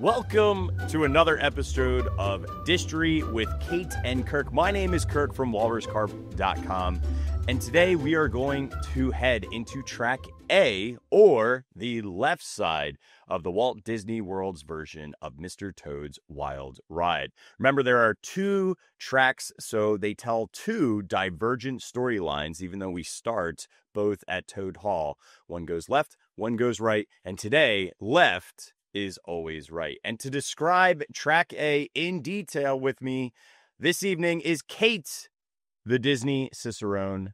Welcome to another episode of Disneystory with Kate and Kirk. My name is Kirk from walruscarp.com, and today we are going to head into Track A, or the left side of the Walt Disney World's version of Mr. Toad's Wild Ride. Remember, there are two tracks, so they tell two divergent storylines, even though we start both at Toad Hall. One goes left, one goes right, and today, left is always right. And to describe Track A in detail with me this evening is Kate, the Disney Cicerone.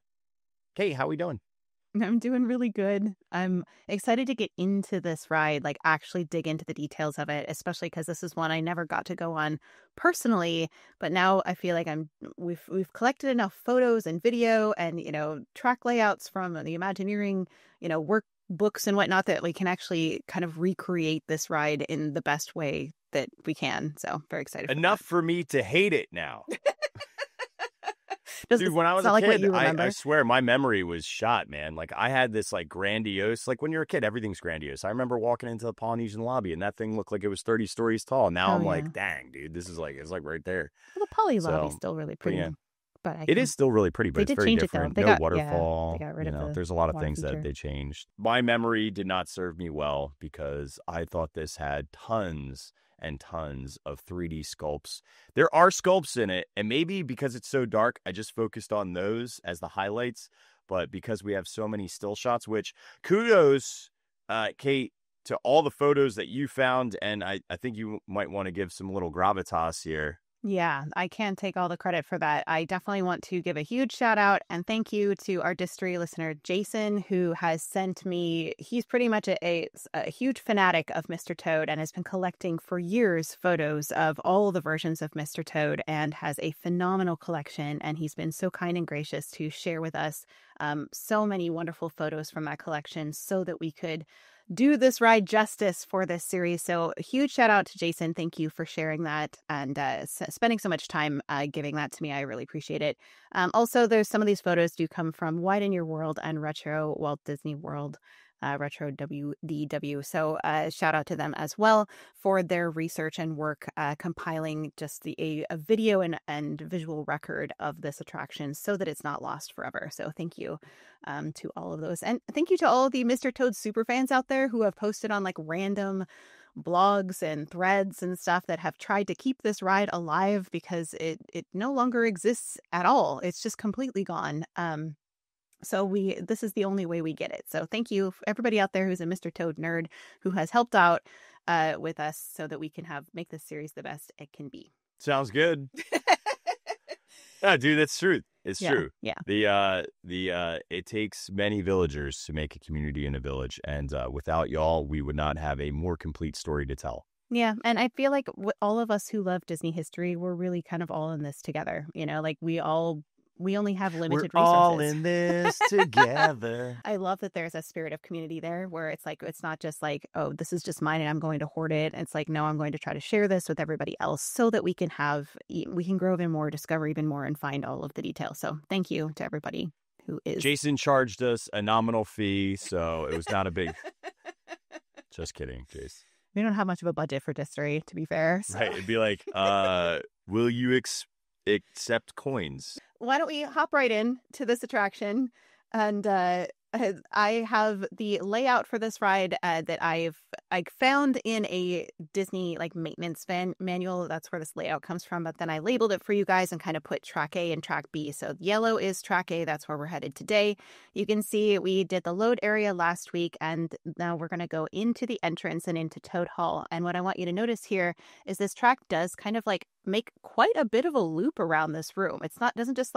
Kate, how are we doing? I'm doing really good. I'm excited to get into this ride, like actually dig into the details of it, especially because this is one I never got to go on personally. But now I feel like we've collected enough photos and video and, track layouts from the Imagineering, workbooks and whatnot that we can actually kind of recreate this ride in the best way that we can. So very excited. Enough for me to hate it now. Dude, when I was a kid, I swear my memory was shot, man. Like I had this like grandiose, like when you're a kid, everything's grandiose. I remember walking into the Polynesian lobby and that thing looked like it was 30 stories tall. Now I'm like, dang, dude, this is it's like right there. Well, the Poly lobby's still really pretty. Yeah. But it is still really pretty, but it's very different. They no waterfall. They got rid of there's a lot of things feature that they changed. My memory did not serve me well because I thought this had tons and tons of 3D sculpts. There are sculpts in it, and maybe because it's so dark, I just focused on those as the highlights. But because we have so many still shots, which kudos, Kate, to all the photos that you found, and I think you might want to give some little gravitas here. Yeah, I can't take all the credit for that. I definitely want to give a huge shout out and thank you to our Disneystory listener, Jason, who has sent me, he's pretty much a huge fanatic of Mr. Toad and has been collecting for years photos of all the versions of Mr. Toad and has a phenomenal collection. And he's been so kind and gracious to share with us so many wonderful photos from that collection so that we could do this ride justice for this series. So a huge shout out to Jason. Thank you for sharing that and spending so much time giving that to me. I really appreciate it. Also, there's some of these photos do come from Widen Your World and Retro Walt Disney World, Retro WDW. So shout out to them as well for their research and work compiling just a video and visual record of this attraction so that it's not lost forever. So thank you to all of those. And thank you to all of the Mr. Toad superfans out there who have posted on like random blogs and threads and stuff that have tried to keep this ride alive because it no longer exists at all. It's just completely gone. So this is the only way we get it. So thank you everybody out there who's a Mr. Toad nerd who has helped out with us so that we can make this series the best it can be. Sounds good. Yeah, dude, that's true. It's true. Yeah. It takes many villagers to make a community in a village, and without y'all, we would not have a more complete story to tell. Yeah, and I feel like all of us who love Disney history, we're really kind of all in this together. Like we only have limited resources. We're all in this together. I love that there's a spirit of community there where it's like, it's not just like, oh, this is just mine and I'm going to hoard it. It's like, no, I'm going to try to share this with everybody else so that we can grow even more, discover even more, and find all of the details. So thank you to everybody who is. Jason charged us a nominal fee, so it was not a big. Just kidding, Jace. We don't have much of a budget for Disneystory, to be fair. So. Right. It'd be like, will you accept coins? Why don't we hop right in to this attraction? And I have the layout for this ride that I found in a Disney maintenance manual. That's where this layout comes from. But then I labeled it for you guys and kind of put track A and track B. So yellow is track A. That's where we're headed today. You can see we did the load area last week, and now we're going to go into the entrance and into Toad Hall. And what I want you to notice here is this track does kind of make quite a bit of a loop around this room. Doesn't just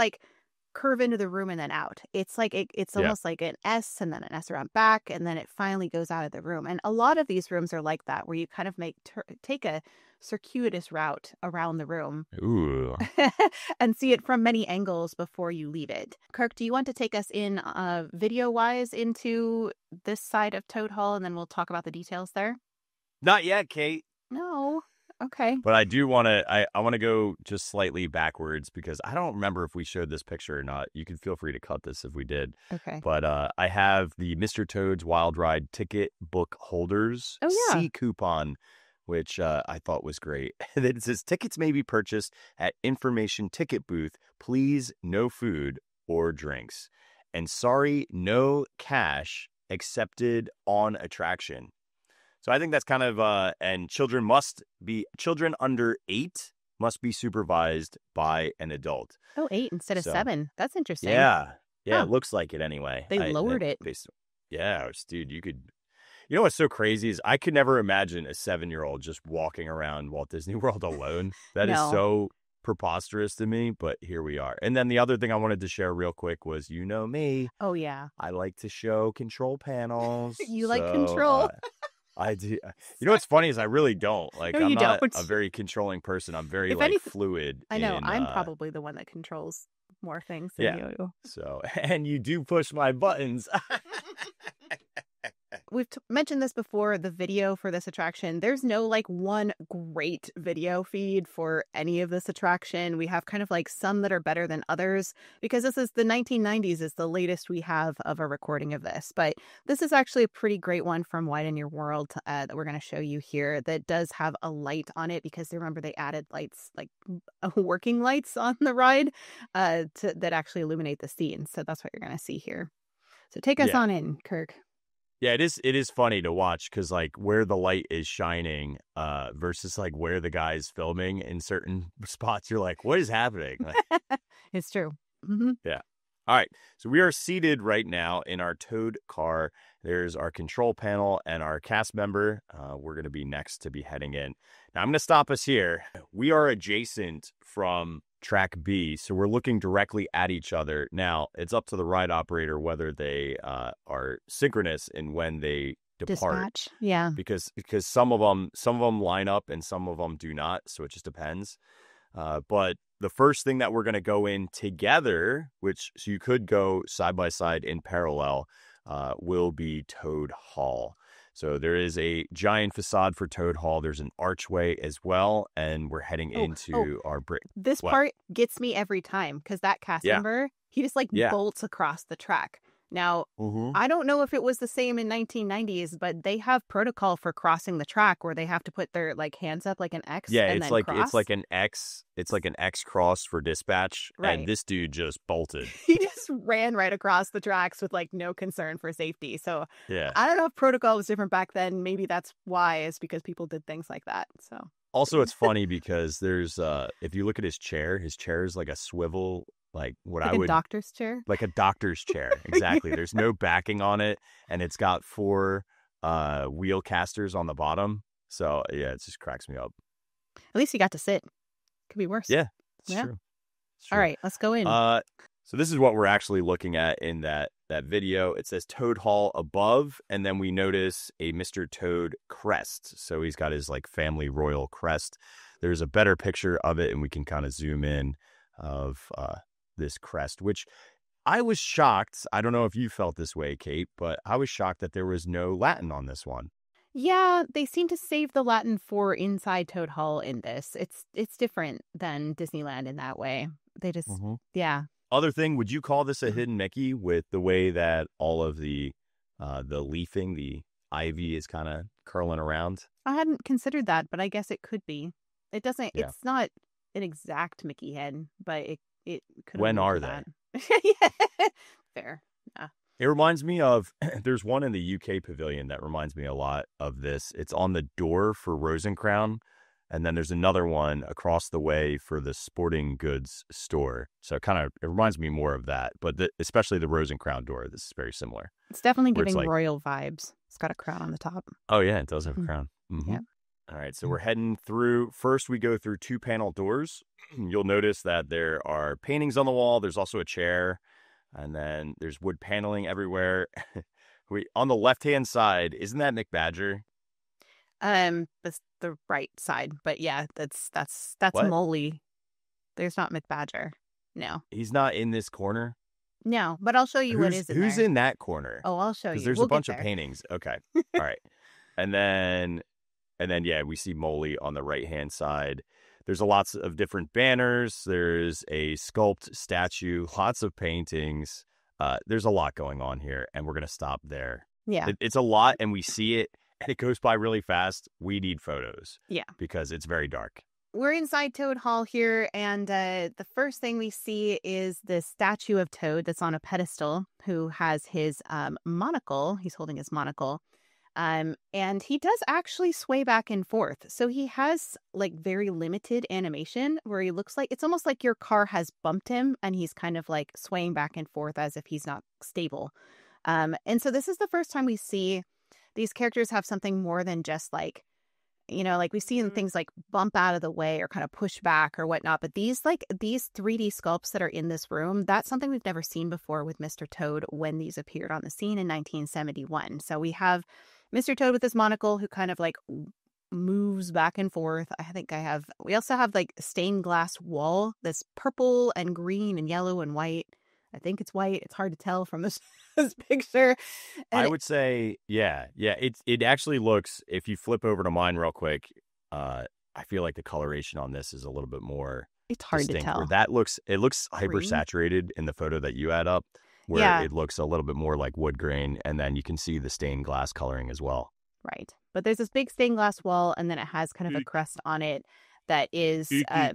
curve into the room and then out. It's it's almost like an S and then an S around back, and then it finally goes out of the room. And a lot of these rooms are like that, where you kind of take a circuitous route around the room. Ooh. And see it from many angles before you leave it. Kirk, do you want to take us in video-wise into this side of Toad Hall, and then we'll talk about the details there? Not yet, Kate. No. Okay. But I do want to, I want to go just slightly backwards because I don't remember if we showed this picture or not. You can feel free to cut this if we did. Okay. But I have the Mr. Toad's Wild Ride ticket book holders. Oh, yeah. C coupon which I thought was great. It says, tickets may be purchased at information ticket booth. Please, no food or drinks. And sorry, no cash accepted on attraction. So I think that's kind of, and children under 8 must be supervised by an adult. Oh, 8 instead of 7. That's interesting. Yeah. Yeah, Huh. It looks like it anyway. They lowered it. Yeah, dude, you know what's so crazy is I could never imagine a 7-year-old just walking around Walt Disney World alone. That is so preposterous to me, but here we are. And then the other thing I wanted to share real quick was, you know me. Oh, yeah. I like to show control panels. You like control. I do. You know what's funny is I really don't. Like, No, I'm not don't. a very controlling person. I'm very fluid. I know. I'm probably the one that controls more things than you. So, and you do push my buttons. We've mentioned this before, the video for this attraction. There's no like one great video feed for any of this attraction. We have kind of like some that are better than others because this is the 1990s is the latest we have of a recording of this. But this is actually a pretty great one from Widen Your World that we're going to show you here that does have a light on it because remember they added lights, like working lights on the ride that actually illuminate the scene. So that's what you're going to see here. So take us on in, Kirk. Yeah, it is funny to watch because like where the light is shining versus like where the guy's filming in certain spots, you're like, what is happening? Like, it's true. Mm-hmm. Yeah. All right. So we are seated right now in our towed car. There's our control panel and our cast member. We're going to be next to be heading in. Now I'm going to stop us here. We are adjacent from track B, so we're looking directly at each other. Now it's up to the ride operator whether they are synchronous in when they depart. Dispatch. Yeah, because some of them line up and some of them do not, so it just depends. But the first thing that we're going to go in together, so you could go side by side in parallel, will be Toad Hall. So there is a giant facade for Toad Hall. There's an archway as well, and we're heading into our break. This part gets me every time because that cast member, he just bolts across the track. Now, I don't know if it was the same in 1990s, but they have protocol for crossing the track where they have to put their hands up like an X. Yeah, and it's then like cross. It's like an X. It's like an X cross for dispatch, right. And this dude just bolted. He just ran right across the tracks with no concern for safety. So yeah, I don't know if protocol was different back then. Maybe that's why, is because people did things like that. So also it's funny because there's if you look at his chair is like a swivel. Like a doctor's chair? Like a doctor's chair. Exactly. There's no backing on it. And it's got 4 wheel casters on the bottom. So, yeah, it just cracks me up. At least you got to sit. Could be worse. Yeah, it's true. All right, let's go in. So this is what we're actually looking at in that video. It says Toad Hall above. And then we notice a Mr. Toad crest. So he's got his family royal crest. There's a better picture of it. And we can kind of zoom in of this crest, which I was shocked. I don't know if you felt this way, Kate, but I was shocked that there was no Latin on this one. Yeah, they seem to save the Latin for inside Toad Hall in this. It's different than Disneyland in that way. They just, yeah. Other thing, would you call this a hidden Mickey with the way that all of the leafing, the ivy is kind of curling around? I hadn't considered that, but I guess it could be. It doesn't, it's not an exact Mickey head, but it could. When are they? Yeah. Fair. Yeah. It reminds me of, there's one in the UK pavilion that reminds me a lot of this. It's on the door for Rosencrown. And then there's another one across the way for the sporting goods store. So it reminds me more of that. But especially the Rosencrown door, this is very similar. It's definitely giving royal vibes. It's got a crown on the top. Oh, yeah, it does have a crown. Mm-hmm. Yeah. All right, so we're heading through. First, we go through 2 panel doors. You'll notice that there are paintings on the wall. There's also a chair, and then there's wood paneling everywhere. On the left-hand side, isn't that McBadger? That's the right side, but yeah, that's Molly. There's not McBadger. No, he's not in this corner. No, but I'll show you what is in there. Who's in that corner? Oh, I'll show you. Because there's a bunch of paintings. Okay, all right, and then yeah, we see Molly on the right-hand side. There's lots of different banners. There's a sculpt statue, lots of paintings. There's a lot going on here, and we're going to stop there. Yeah. It's a lot, and we see it, and it goes by really fast, we need photos. Yeah. Because it's very dark. We're inside Toad Hall here, and the first thing we see is the statue of Toad that's on a pedestal, who has his monocle. He's holding his monocle. And he does actually sway back and forth. So he has like very limited animation where he looks like it's almost like your car has bumped him and he's kind of like swaying back and forth as if he's not stable. And so this is the first time we see these characters have something more than just like, like we see in things like bump out of the way or kind of push back or whatnot. But these 3D sculpts that are in this room, that's something we've never seen before with Mr. Toad when these appeared on the scene in 1971. So we have Mr. Toad with his monocle who kind of like moves back and forth. We also have like stained glass wall that's purple and green and yellow and white. I think it's white. It's hard to tell from this picture. And I would say, yeah. It actually looks, if you flip over to mine real quick, I feel like the coloration on this is a little bit more it's hard distinct, to tell. where it looks hyper-saturated in the photo that you add up, where it looks a little bit more like wood grain, and then you can see the stained glass coloring as well. Right. But there's this big stained glass wall, and then it has kind of a crest on it that is, I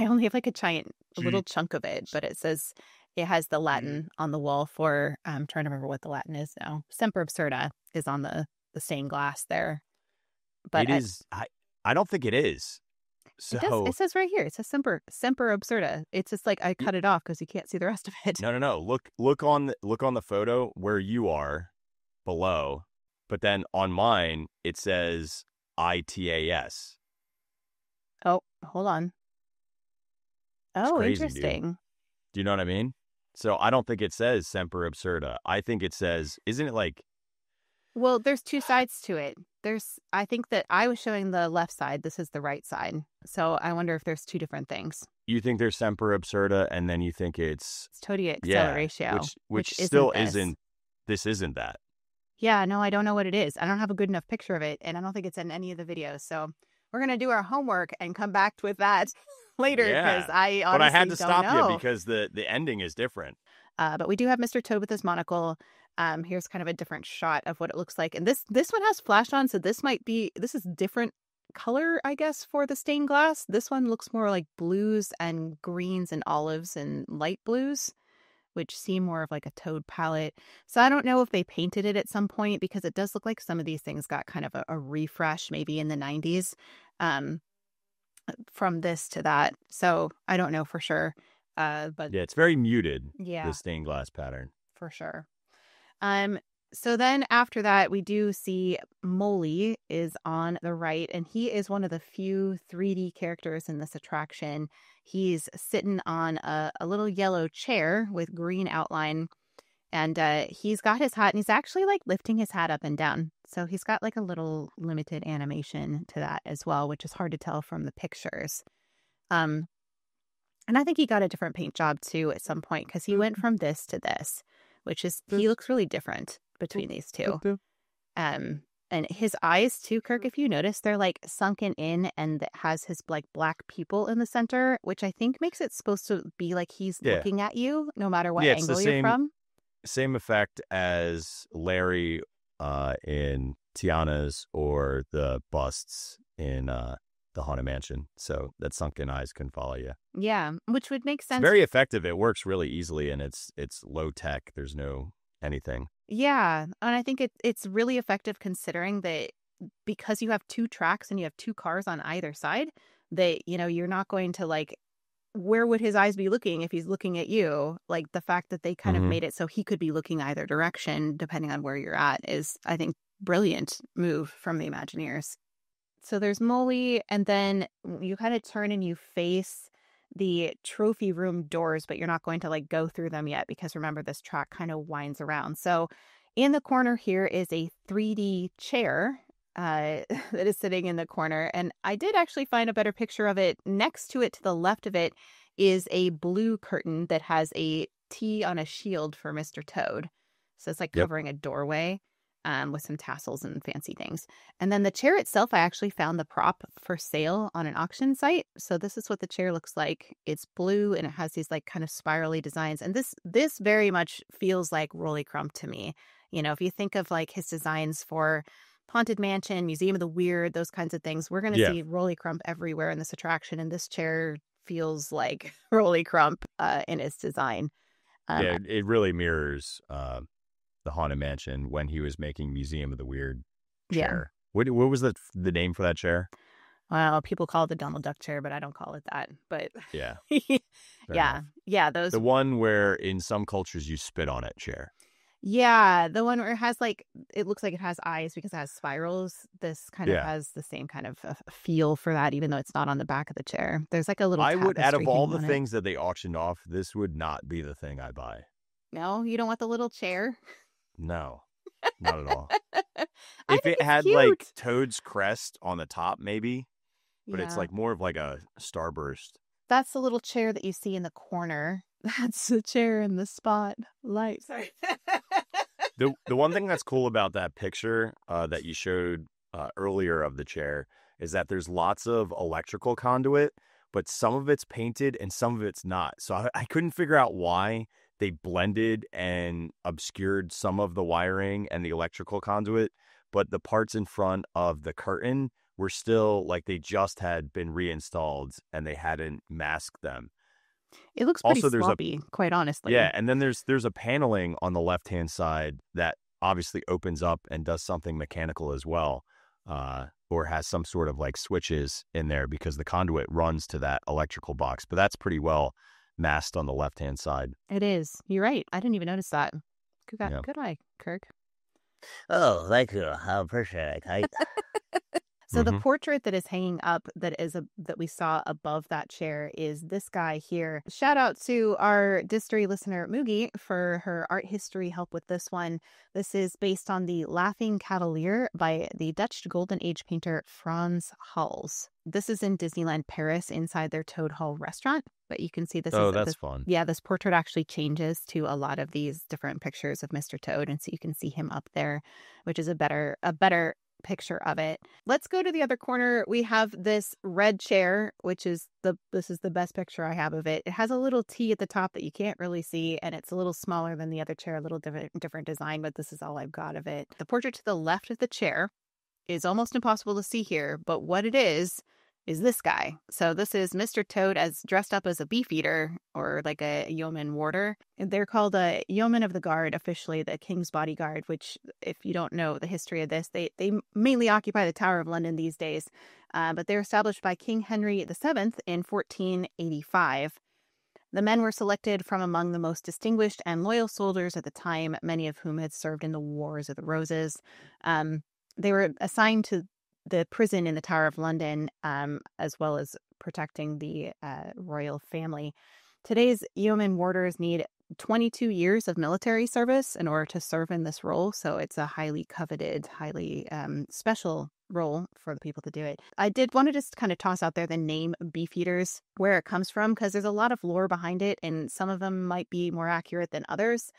only have like a little chunk of it, but it says, it has the Latin on the wall for, I'm trying to remember what the Latin is now. Semper Absurda is on the stained glass there. But it is, I don't think it is. So it says right here, it says Semper Absurda. It's just like I cut it off because you can't see the rest of it. No. Look on the photo where you are below, but then on mine it says ITAS. Oh, hold on. Oh, crazy, interesting. Dude. Do you know what I mean? So I don't think it says Semper Absurda. I think it says, isn't it like... Well, there's two sides to it. I think that I was showing the left side. This is the right side. So I wonder if there's two different things. You think there's Semper Absurda, and then you think it's Toady Acceleratio. Which still isn't, this isn't that. Yeah, no, I don't know what it is. I don't have a good enough picture of it, and I don't think it's in any of the videos. So we're going to do our homework and come back with that later, because I honestly But I had to stop know. you because the ending is different. But we do have Mr. Toad with his monocle. Here's kind of a different shot of what it looks like. And this one has flash on, so this is different color, I guess, for the stained glass. This one looks more like blues and greens and olives and light blues, which seem more of like a Toad palette. So I don't know if they painted it at some point, because it does look like some of these things got kind of a refresh maybe in the 90s. From this to that. So I don't know for sure. But yeah, it's very muted. Yeah. The stained glass pattern. For sure. So then after that, we do see Molly is on the right, and he is one of the few 3D characters in this attraction. He's sitting on a little yellow chair with green outline, and he's got his hat, and he's actually like lifting his hat up and down. So he's got like a little limited animation to that as well, which is hard to tell from the pictures. And I think he got a different paint job too at some point, because he went from this to this, which is, he looks really different between these two. And his eyes too, Kirk, if you notice, they're like sunken in, and it has his like black pupil in the center, which I think makes it supposed to be like he's looking at you no matter what angle you're from. Same effect as Larry in Tiana's, or the busts in the Haunted Mansion. So that sunken eyes can follow you. Yeah, which would make sense. It's very effective. It works really easily, and it's low tech. There's no anything. Yeah, and I think it's really effective, considering that because you have two tracks and you have two cars on either side, that you're not going to like, where would his eyes be looking if he's looking at you? Like, the fact that they kind of made it so he could be looking either direction depending on where you're at is, I think, brilliant move from the Imagineers. So there's Molly, and then you kind of turn and you face the trophy room doors, but you're not going to like go through them yet, because remember, this track kind of winds around. So in the corner here is a 3D chair that is sitting in the corner, and I did actually find a better picture of it. Next to it, to the left of it, is a blue curtain that has a T on a shield for Mr. Toad. So it's like covering a doorway. With some tassels and fancy things. And then the chair itself, I actually found the prop for sale on an auction site. So this is what the chair looks like. It's blue, and it has these like kind of spirally designs. And this very much feels like Rolly Crump to me. If you think of like his designs for Haunted Mansion, Museum of the Weird, those kinds of things. We're going to Yeah. see Rolly Crump everywhere in this attraction, and this chair feels like Rolly Crump in its design. Yeah, it really mirrors the Haunted Mansion when he was making Museum of the Weird chair. What was the name for that chair? Well, people call it the Donald Duck chair, but I don't call it that. But Yeah. those. The one where in some cultures you spit on it chair. Yeah, the one where it has it looks like it has eyes because it has spirals. This kind of has the same kind of feel for that, even though it's not on the back of the chair. There's like a little tapestry out of all the hanging on things that they auctioned off, this would not be the thing I buy. No, you don't want the little chair? No, not at all. I If think it had cute. like Toad's crest on the top, maybe, but it's Yeah. like more of like a starburst. That's the little chair that you see in the corner. That's the chair in the spotlight. Sorry. The one thing that's cool about that picture that you showed earlier of the chair is that there's lots of electrical conduit, but some of it's painted and some of it's not. So I couldn't figure out why they blended and obscured some of the wiring and the electrical conduit, but the parts in front of the curtain were still like they just had been reinstalled and they hadn't masked them. It looks pretty Also, sloppy, quite honestly. Yeah, and then there's a paneling on the left-hand side that obviously opens up and does something mechanical as well, or has some sort of like switches in there because the conduit runs to that electrical box. But that's pretty well masked on the left-hand side. It is. You're right. I didn't even notice that. Good eye, Kirk. Oh, thank you. I appreciate it, Kate. So the portrait that is hanging up that we saw above that chair is this guy here. Shout out to our Distory listener Moogie for her art history help with this one. This is based on the Laughing Cavalier by the Dutch Golden Age painter Frans Hals. This is in Disneyland Paris inside their Toad Hall restaurant. But you can see this. That's fun. Yeah, this portrait actually changes to a lot of these different pictures of Mr. Toad, and so you can see him up there, which is a better picture of it. Let's go to the other corner. We have this red chair, which is this is the best picture I have of it. It has a little T at the top that you can't really see, and it's a little smaller than the other chair, a little different design, but this is all I've got of it. The portrait to the left of the chair is almost impossible to see here, but what it is this guy. So this is Mr. Toad as dressed up as a beefeater or like a yeoman warder. They're called a yeoman of the guard, officially the king's bodyguard, which if you don't know the history of this, they mainly occupy the Tower of London these days. But they're established by King Henry VII in 1485. The men were selected from among the most distinguished and loyal soldiers at the time, many of whom had served in the Wars of the Roses. They were assigned to the prison in the Tower of London, as well as protecting the royal family. Today's yeoman warders need 22 years of military service in order to serve in this role, so it's a highly coveted, highly special role for the people to do it. I did want to just kind of toss out there the name Beefeaters, where it comes from, because there's a lot of lore behind it, and some of them might be more accurate than others.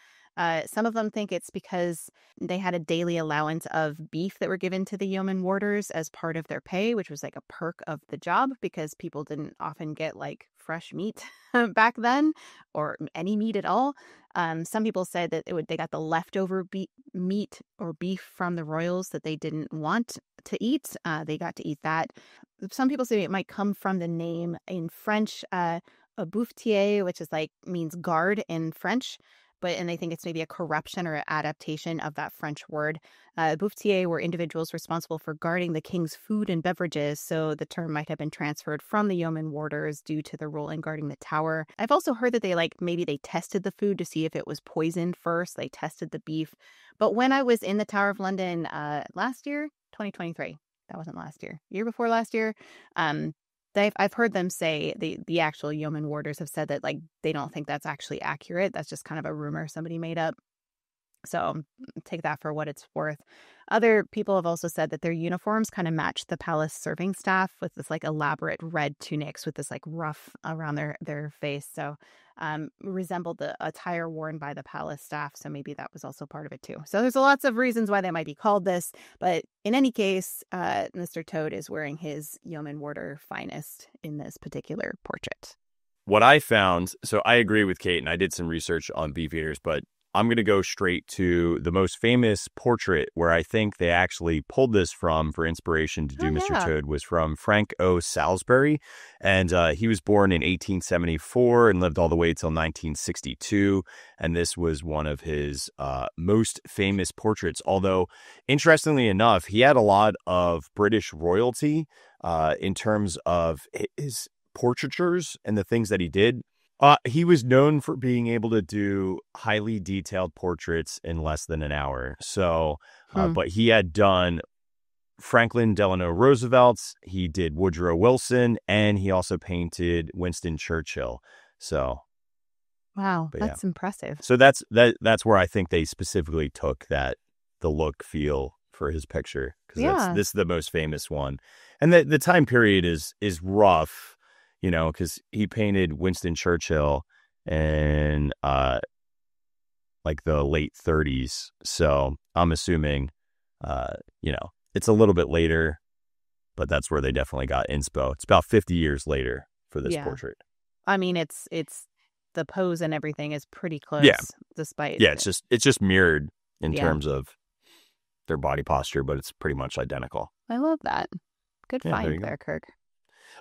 Some of them think it's because they had a daily allowance of beef that were given to the yeoman warders as part of their pay, which was like a perk of the job because people didn't often get like fresh meat back then or any meat at all. Some people said that they got the leftover meat or beef from the royals that they didn't want to eat. They got to eat that. Some people say it might come from the name in French, boufetier, which is means guard in French. And they think it's maybe a corruption or an adaptation of that French word. Boufetier were individuals responsible for guarding the king's food and beverages, so the term might have been transferred from the yeoman warders due to their role in guarding the tower. I've also heard that maybe they tested the food to see if it was poisoned first. They tested the beef. But when I was in the Tower of London last year, 2023, that wasn't last year before last year, I've heard them say, the actual yeoman warders have said that they don't think that's actually accurate. That's just kind of a rumor somebody made up. So take that for what it's worth. Other people have also said that their uniforms kind of match the palace serving staff with this elaborate red tunics with this ruff around their face. So resembled the attire worn by the palace staff. So maybe that was also part of it too. So there's lots of reasons why they might be called this. But in any case, Mr. Toad is wearing his yeoman warder finest in this particular portrait. What I found, so I agree with Kate, and I did some research on beefeaters, but I'm going to go straight to the most famous portrait where I think they actually pulled this from for inspiration to do Mr. Toad was from Frank O. Salisbury. And he was born in 1874 and lived all the way till 1962. And this was one of his most famous portraits. Although, interestingly enough, he had a lot of British royalty in terms of his portraitures and the things that he did. He was known for being able to do highly detailed portraits in less than an hour. So, but he had done Franklin Delano Roosevelt's, he did Woodrow Wilson, and he also painted Winston Churchill. So, wow, that's impressive. So that's where I think they specifically took the look feel for his picture, because this is the most famous one, and the time period is rough. You know, because he painted Winston Churchill in like the late 30s. So I'm assuming, it's a little bit later, but that's where they definitely got inspo. It's about 50 years later for this portrait. I mean, it's the pose and everything is pretty close. Yeah. Despite. Yeah, it's just mirrored in terms of their body posture, but it's pretty much identical. I love that. Good find there, Kirk.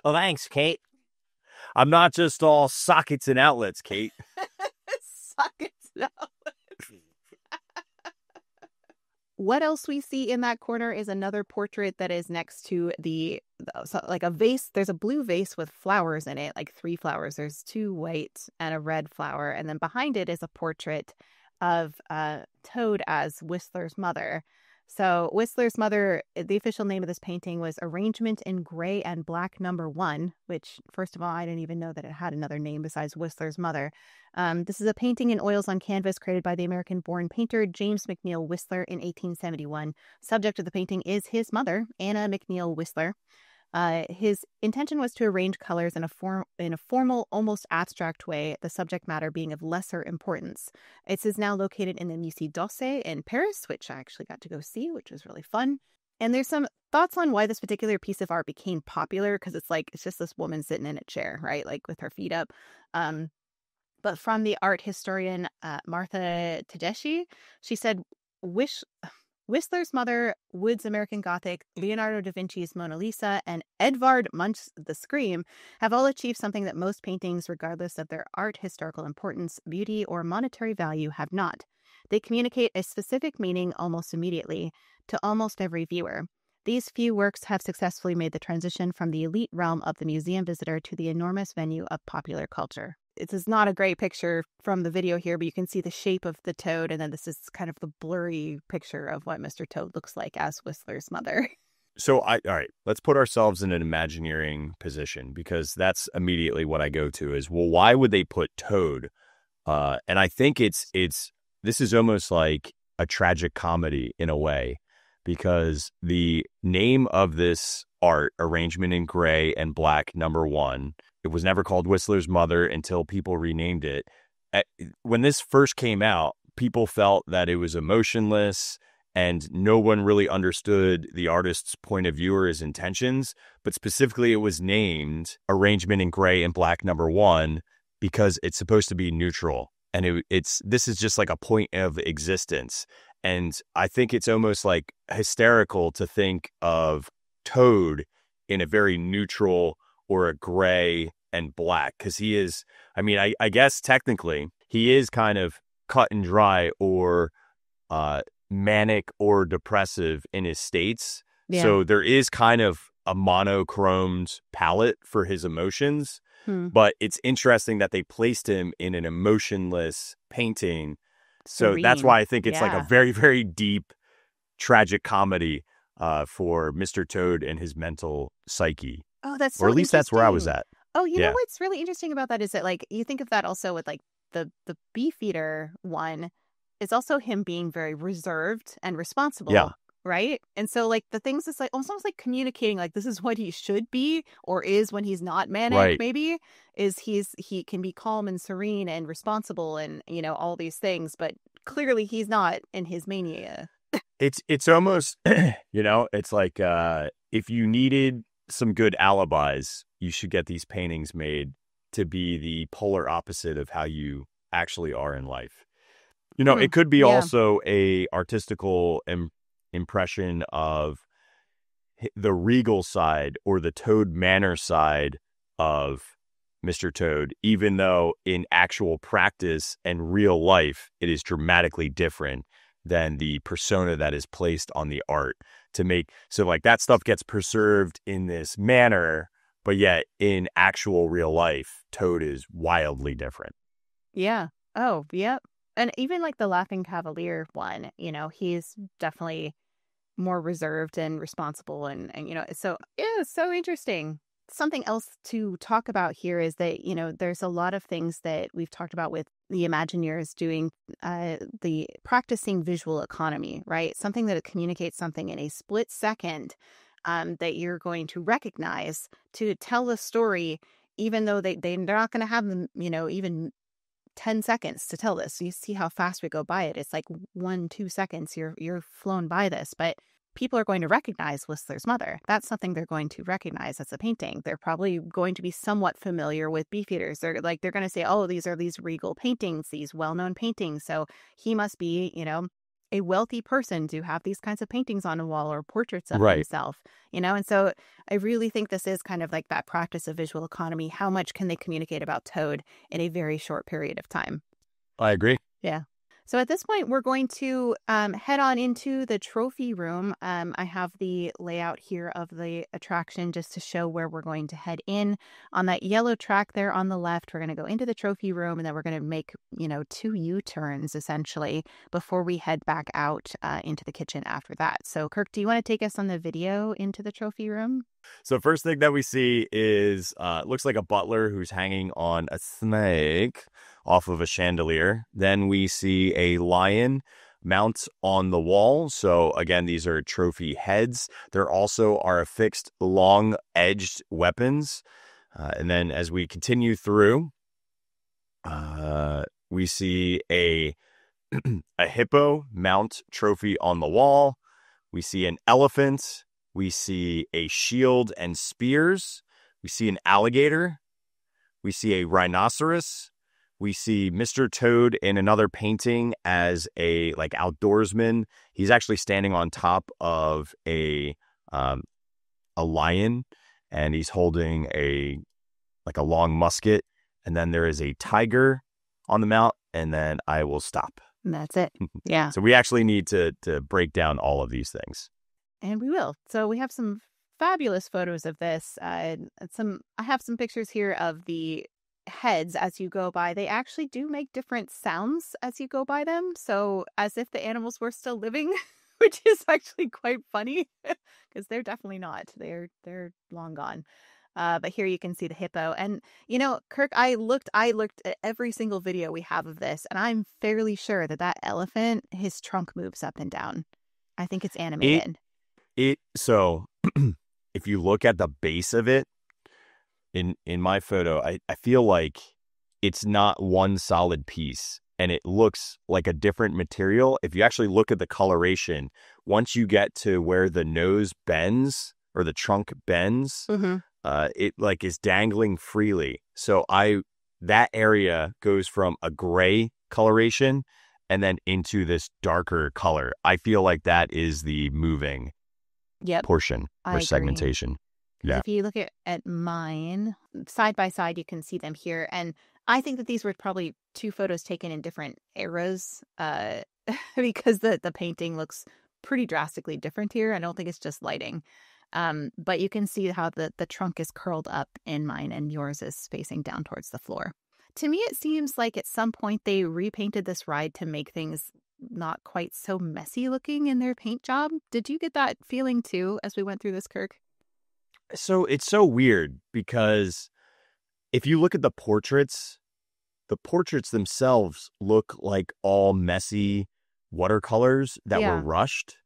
Well, thanks, Kate. I'm not just all sockets and outlets, Kate. Sockets and outlets. What else we see in that corner is another portrait that is next to like a vase. There's a blue vase with flowers in it, like 3 flowers. There's 2 white and a red flower. And then behind it is a portrait of Toad as Whistler's mother. So Whistler's mother, the official name of this painting was Arrangement in Gray and Black No. 1, which, first of all, I didn't even know that it had another name besides Whistler's mother. This is a painting in oils on canvas created by the American-born painter James McNeill Whistler in 1871. Subject of the painting is his mother, Anna McNeill Whistler. His intention was to arrange colors in a formal, almost abstract way, the subject matter being of lesser importance. It is now located in the Musée d'Orsay in Paris, which I actually got to go see, which was really fun. And there's some thoughts on why this particular piece of art became popular, because it's just this woman sitting in a chair, right, like with her feet up. But from the art historian Martha Tedeschi, she said, Whistler's mother, Wood's American Gothic, Leonardo da Vinci's Mona Lisa, and Edvard Munch's The Scream have all achieved something that most paintings, regardless of their art historical importance, beauty, or monetary value, have not. They communicate a specific meaning almost immediately to almost every viewer. These few works have successfully made the transition from the elite realm of the museum visitor to the enormous venue of popular culture. This is not a great picture from the video here, but you can see the shape of the toad, and then this is kind of the blurry picture of what Mr. Toad looks like as Whistler's mother. So, all right, let's put ourselves in an imagineering position, because that's immediately what I go to is, well, why would they put Toad? And I think this is almost like a tragic comedy in a way, because the name of this art, Arrangement in Gray and Black No. 1, it was never called Whistler's Mother until people renamed it. When this first came out, people felt that it was emotionless and no one really understood the artist's point of view or his intentions. But specifically, it was named Arrangement in Gray and Black No. 1 because it's supposed to be neutral. And this is just like a point of existence. And I think it's almost like hysterical to think of Toad in a very neutral or a gray and black, because he is, I mean, I guess technically he is kind of cut and dry or manic or depressive in his states. Yeah. So there is kind of a monochromed palette for his emotions. But it's interesting that they placed him in an emotionless painting. So that's why I think it's like a very, very deep, tragic comedy for Mr. Toad and his mental psyche. Oh, that's so or at least that's where I was at. Oh, you know what's really interesting about that is that, like, you think of that also with like the Beefeater one. It's also him being very reserved and responsible. Yeah. Right. And so, like, the things is like almost like communicating, like, this is what he should be or is when he's not manic. Right. Maybe is he can be calm and serene and responsible and, you know, all these things. But clearly he's not in his mania. It's almost, you know, it's like if you needed some good alibis, you should get these paintings made to be the polar opposite of how you actually are in life. It could be Yeah. also a artistical impression of the regal side or the Toad Manor side of Mr. Toad, even though in actual practice and real life, it is dramatically different than the persona that is placed on the art to make. So like that stuff gets preserved in this manner, but yet in actual real life, Toad is wildly different. Yeah. Oh, yep. And even like the Laughing Cavalier one, he's definitely more reserved and responsible and so yeah, it's so interesting. Something else to talk about here is that there's a lot of things that we've talked about with the Imagineers doing the practicing visual economy, right? Something that communicates something in a split second that you're going to recognize to tell a story, even though they're not going to have them even 10 seconds to tell this. So you see how fast we go by it. It's like 1-2 seconds. You're flown by this, but people are going to recognize Whistler's mother. That's something they're going to recognize as a painting. They're probably going to be somewhat familiar with Beefeaters. They're going to say, oh, these are these regal paintings, these well-known paintings. So he must be, a wealthy person to have these kinds of paintings on a wall or portraits of himself, and so I really think this is kind of like that practice of visual economy. How much can they communicate about Toad in a very short period of time? I agree. Yeah. So at this point, we're going to head on into the trophy room. I have the layout here of the attraction just to show where we're going to head in. On that yellow track there on the left, we're going to go into the trophy room, and then we're going to make, 2 U-turns essentially before we head back out into the kitchen after that. So Kirk, do you want to take us on the video into the trophy room? So first thing that we see is looks like a butler who's hanging on a snake off of a chandelier. Then we see a lion mount on the wall. So again, these are trophy heads. There also are affixed long-edged weapons. And then as we continue through, we see a hippo mount trophy on the wall. We see an elephant. We see a shield and spears. We see an alligator. We see a rhinoceros. We see Mr. Toad in another painting as a outdoorsman. He's actually standing on top of a lion, and he's holding a long musket. And then there is a tiger on the mount, and then I will stop. And that's it. Yeah. So we actually need to break down all of these things. And we will. So we have some fabulous photos of this. I have some pictures here of the heads as you go by. They actually do make different sounds as you go by them. So as if the animals were still living, which is actually quite funny because they're definitely not. They're long gone. But here you can see the hippo. And, Kirk, I looked at every single video we have of this, and I'm fairly sure that elephant, his trunk moves up and down. I think it's animated. So if you look at the base of it in my photo, I feel like it's not one solid piece, and it looks like a different material. If you actually look at the coloration, once you get to where the nose bends or the trunk bends, it is dangling freely. So that area goes from a gray coloration and then into this darker color. I feel like that is the moving portion or segmentation. Yeah. If you look at mine side by side, you can see them here. And I think that these were probably 2 photos taken in different eras because the painting looks pretty drastically different here. I don't think it's just lighting. But you can see how the trunk is curled up in mine and yours is facing down towards the floor. To me, it seems like at some point they repainted this ride to make things not quite so messy looking in their paint job. Did you get that feeling too as we went through this, Kirk? So it's so weird because if you look at the portraits themselves look like all messy watercolors that were rushed.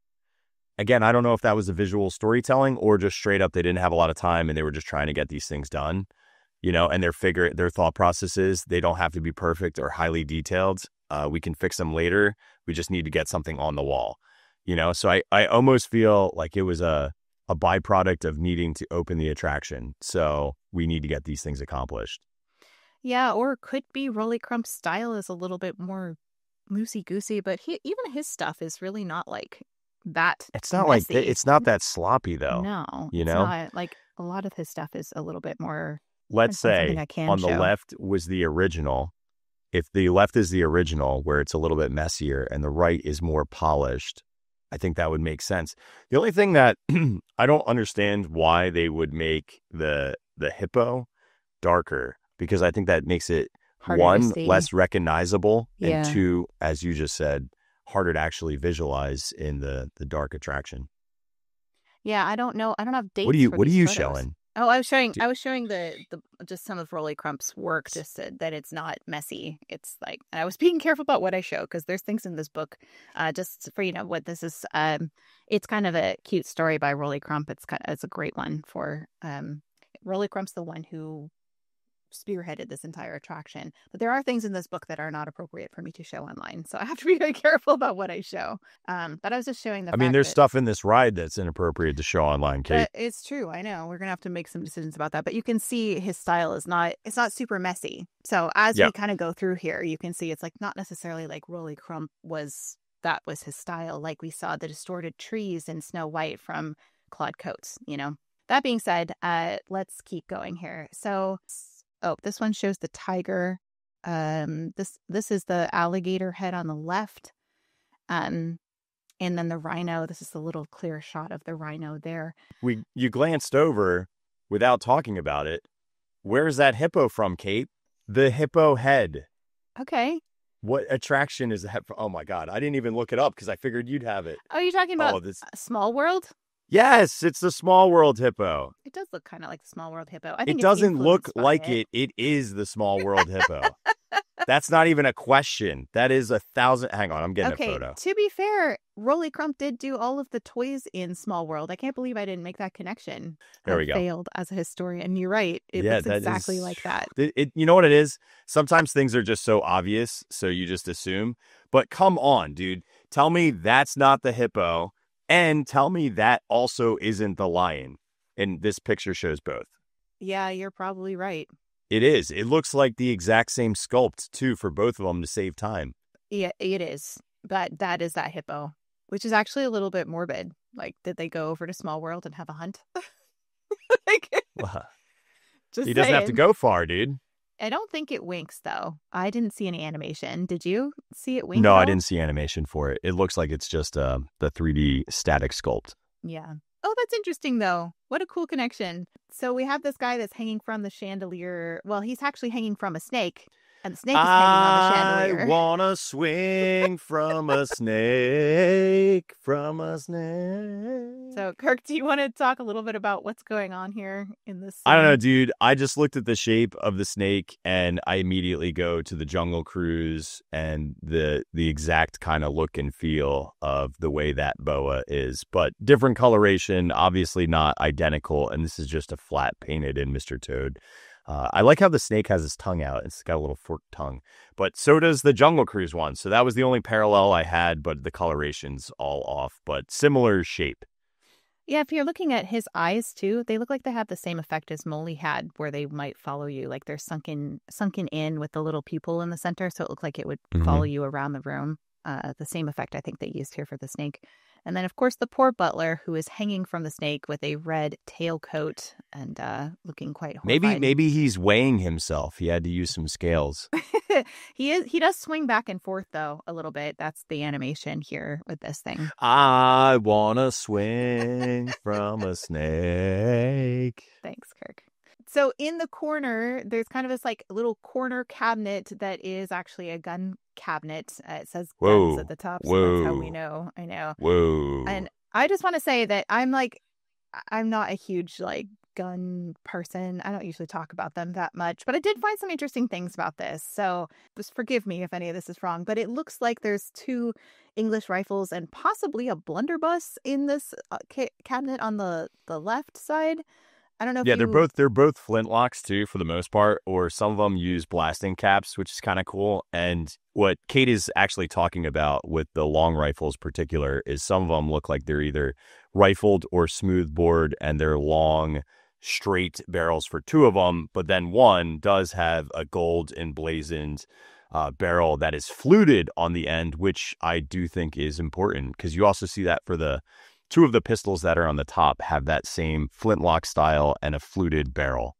Again, I don't know if that was a visual storytelling or just straight up they didn't have a lot of time and they were just trying to get these things done, and their thought processes, they don't have to be perfect or highly detailed. We can fix them later. We just need to get something on the wall, So I almost feel like it was a byproduct of needing to open the attraction. So we need to get these things accomplished. Yeah, or could be Rolly Crump's style is a little bit more loosey-goosey, but even his stuff is really not like that It's not messy. like it's not that sloppy though. No, you it's know, not. Like a lot of his stuff is a little bit more. let's something say I can on the show. left was the original. If the left is the original, where it's a little bit messier, and the right is more polished, I think that would make sense. The only thing that I don't understand why they would make the hippo darker, because I think that makes it, Harder to one, see. less recognizable, Yeah. and two, as you just said, harder to actually visualize in the dark attraction. Yeah, I don't know. I don't have dates. What are you for What are these you photos. showing? Oh, I was showing. Do- I was showing the just some of Rolly Crump's work, just that it's not messy. It's like, and I was being careful about what I show because there's things in this book, just for what this is. It's kind of a cute story by Rolly Crump. It's a great one for Rolly Crump's the one who spearheaded this entire attraction. But there are things in this book that are not appropriate for me to show online, so I have to be very careful about what I show. But I was just showing the. I mean, fact there's that, stuff in this ride that's inappropriate to show online, Kate. it's true. I know we're gonna have to make some decisions about that. But you can see his style is not. It's not super messy. So as we kind of go through here, you can see it's like not necessarily like Rolly Crump was. That was his style. Like we saw the distorted trees in Snow White from Claude Coates. That being said, let's keep going here. So. Oh, this one shows the tiger. This is the alligator head on the left. And then the rhino. This is a little clear shot of the rhino there. You glanced over without talking about it. Where's that hippo from, Kate? The hippo head. Okay. What attraction is that? Oh my God. I didn't even look it up because I figured you'd have it. Oh, you're talking about Small World? Yes, it's the Small World hippo. It does look kind of like the Small World hippo. I think it doesn't look like it. It is the Small World hippo. That's not even a question. That is 1,000. Hang on, I'm getting a photo. To be fair, Rolly Crump did do all of the toys in Small World. I can't believe I didn't make that connection. There we go. Failed as a historian. You're right. It looks exactly like that. You know what it is? Sometimes things are just so obvious, so you just assume. But come on, dude. Tell me that's not the hippo. And tell me that also isn't the lion. And this picture shows both. Yeah, you're probably right. It is. It looks like the exact same sculpt, too, for both of them to save time. Yeah, it is. But that is that hippo, which is actually a little bit morbid. Like, did they go over to Small World and have a hunt? He doesn't have to go far, dude. I don't think it winks, though. I didn't see any animation. Did you see it wink? No, I didn't see animation for it. It looks like it's just the 3D static sculpt. Yeah. Oh, that's interesting, though. What a cool connection. So we have this guy that's hanging from the chandelier. Well, he's actually hanging from a snake. And the snake is hanging on the chandelier. I wanna swing from a snake, So, Kirk, do you want to talk a little bit about what's going on here in this scene? I don't know, dude. I just looked at the shape of the snake and I immediately go to the Jungle Cruise and the exact kind of look and feel of the way that boa is. But different coloration, obviously not identical. And this is just a flat painted in Mr. Toad. I like how the snake has his tongue out. It's got a little forked tongue. But so does the Jungle Cruise one. So that was the only parallel I had, but the coloration's all off. But similar shape. Yeah, if you're looking at his eyes, too, they look like they have the same effect as Molly had, where they might follow you. Like they're sunken in with the little pupil in the center. So it looked like it would follow you around the room. The same effect I think they used here for the snake. And then, of course, the poor butler who is hanging from the snake with a red tailcoat and looking quite horrified. Maybe he's weighing himself. He had to use some scales. He does swing back and forth, though, a little bit. That's the animation here with this thing. I want to swing from a snake. Thanks, Kirk. So in the corner, there's kind of this like little corner cabinet that is actually a gun cabinet. It says guns at the top, so that's how we know. I know. Whoa. And I just want to say that I'm not a huge like gun person. I don't usually talk about them that much, but I did find some interesting things about this. So just forgive me if any of this is wrong, but it looks like there's 2 English rifles and possibly a blunderbuss in this cabinet on the left side. I don't know if they're both flintlocks too for the most part, or some of them use blasting caps, which is kind of cool. And what Kate is actually talking about with the long rifles particular is some of them look like they're either rifled or smoothbore, and they're long, straight barrels for 2 of them. But then one does have a gold emblazoned barrel that is fluted on the end, which I do think is important because you also see that for the two of the pistols that are on the top have that same flintlock style and a fluted barrel.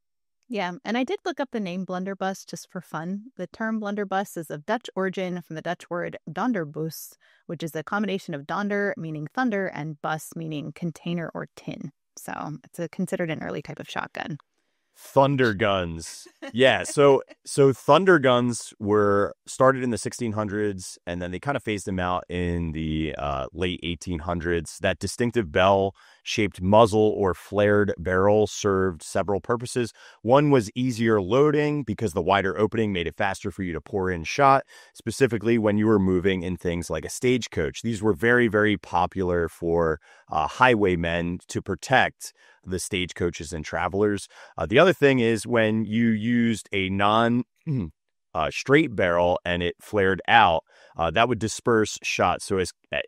Yeah, and I did look up the name blunderbuss just for fun. The term blunderbuss is of Dutch origin from the Dutch word donderbus, which is a combination of donder, meaning thunder, and bus, meaning container or tin. So it's considered an early type of shotgun. Thunder guns. Yeah, so thunder guns were started in the 1600s, and then they kind of phased them out in the late 1800s. That distinctive bell-shaped muzzle or flared barrel served several purposes. One was easier loading because the wider opening made it faster for you to pour in shot, specifically when you were moving in things like a stagecoach. These were very, very popular for highwaymen to protect the stagecoaches and travelers. The other thing is when you used a straight barrel and it flared out, that would disperse shots. So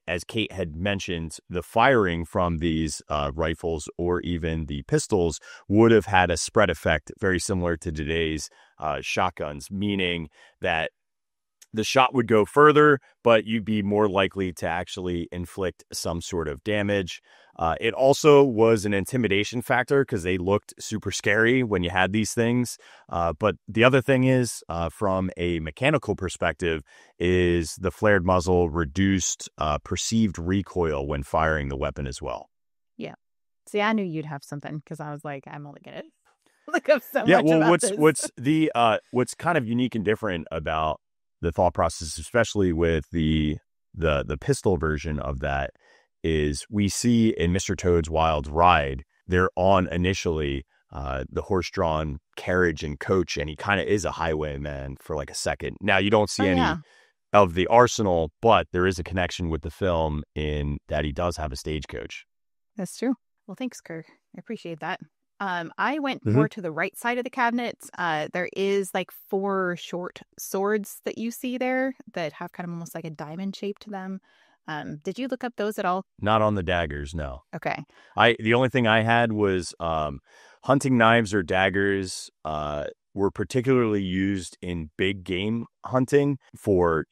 as Kate had mentioned, the firing from these rifles or even the pistols would have had a spread effect very similar to today's shotguns, meaning that the shot would go further, but you'd be more likely to actually inflict some sort of damage. It also was an intimidation factor because they looked super scary when you had these things. But the other thing is, from a mechanical perspective, is the flared muzzle reduced perceived recoil when firing the weapon as well. Yeah. See, I knew you'd have something because I was like, I'm only going to look up so much about this. What's kind of unique and different about the thought process, especially with the pistol version of that, is we see in Mr. Toad's Wild Ride, they're on initially the horse-drawn carriage and coach, and he kind of is a highwayman for like a second. Now, you don't see any of the arsenal, but there is a connection with the film in that he does have a stagecoach. That's true. Well, thanks, Kirk. I appreciate that. I went more to the right side of the cabinet. There is like 4 short swords that you see there that have kind of almost like a diamond shape to them. Did you look up those at all? Not on the daggers, no. Okay. The only thing I had was hunting knives or daggers were particularly used in big game hunting for,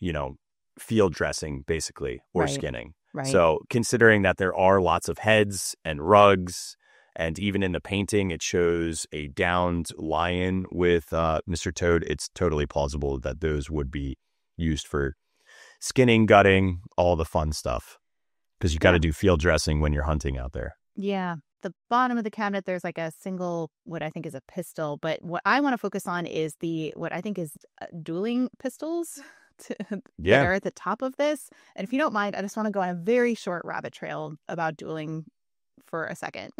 field dressing, basically, or skinning. Right. So considering that there are lots of heads and rugs, and even in the painting, it shows a downed lion with Mr. Toad, it's totally plausible that those would be used for skinning, gutting, all the fun stuff. Because you got to do field dressing when you're hunting out there. Yeah. The bottom of the cabinet, there's like a single, what I think is a pistol. But what I want to focus on is what I think is dueling pistols that are at the top of this. And if you don't mind, I just want to go on a very short rabbit trail about dueling for a second.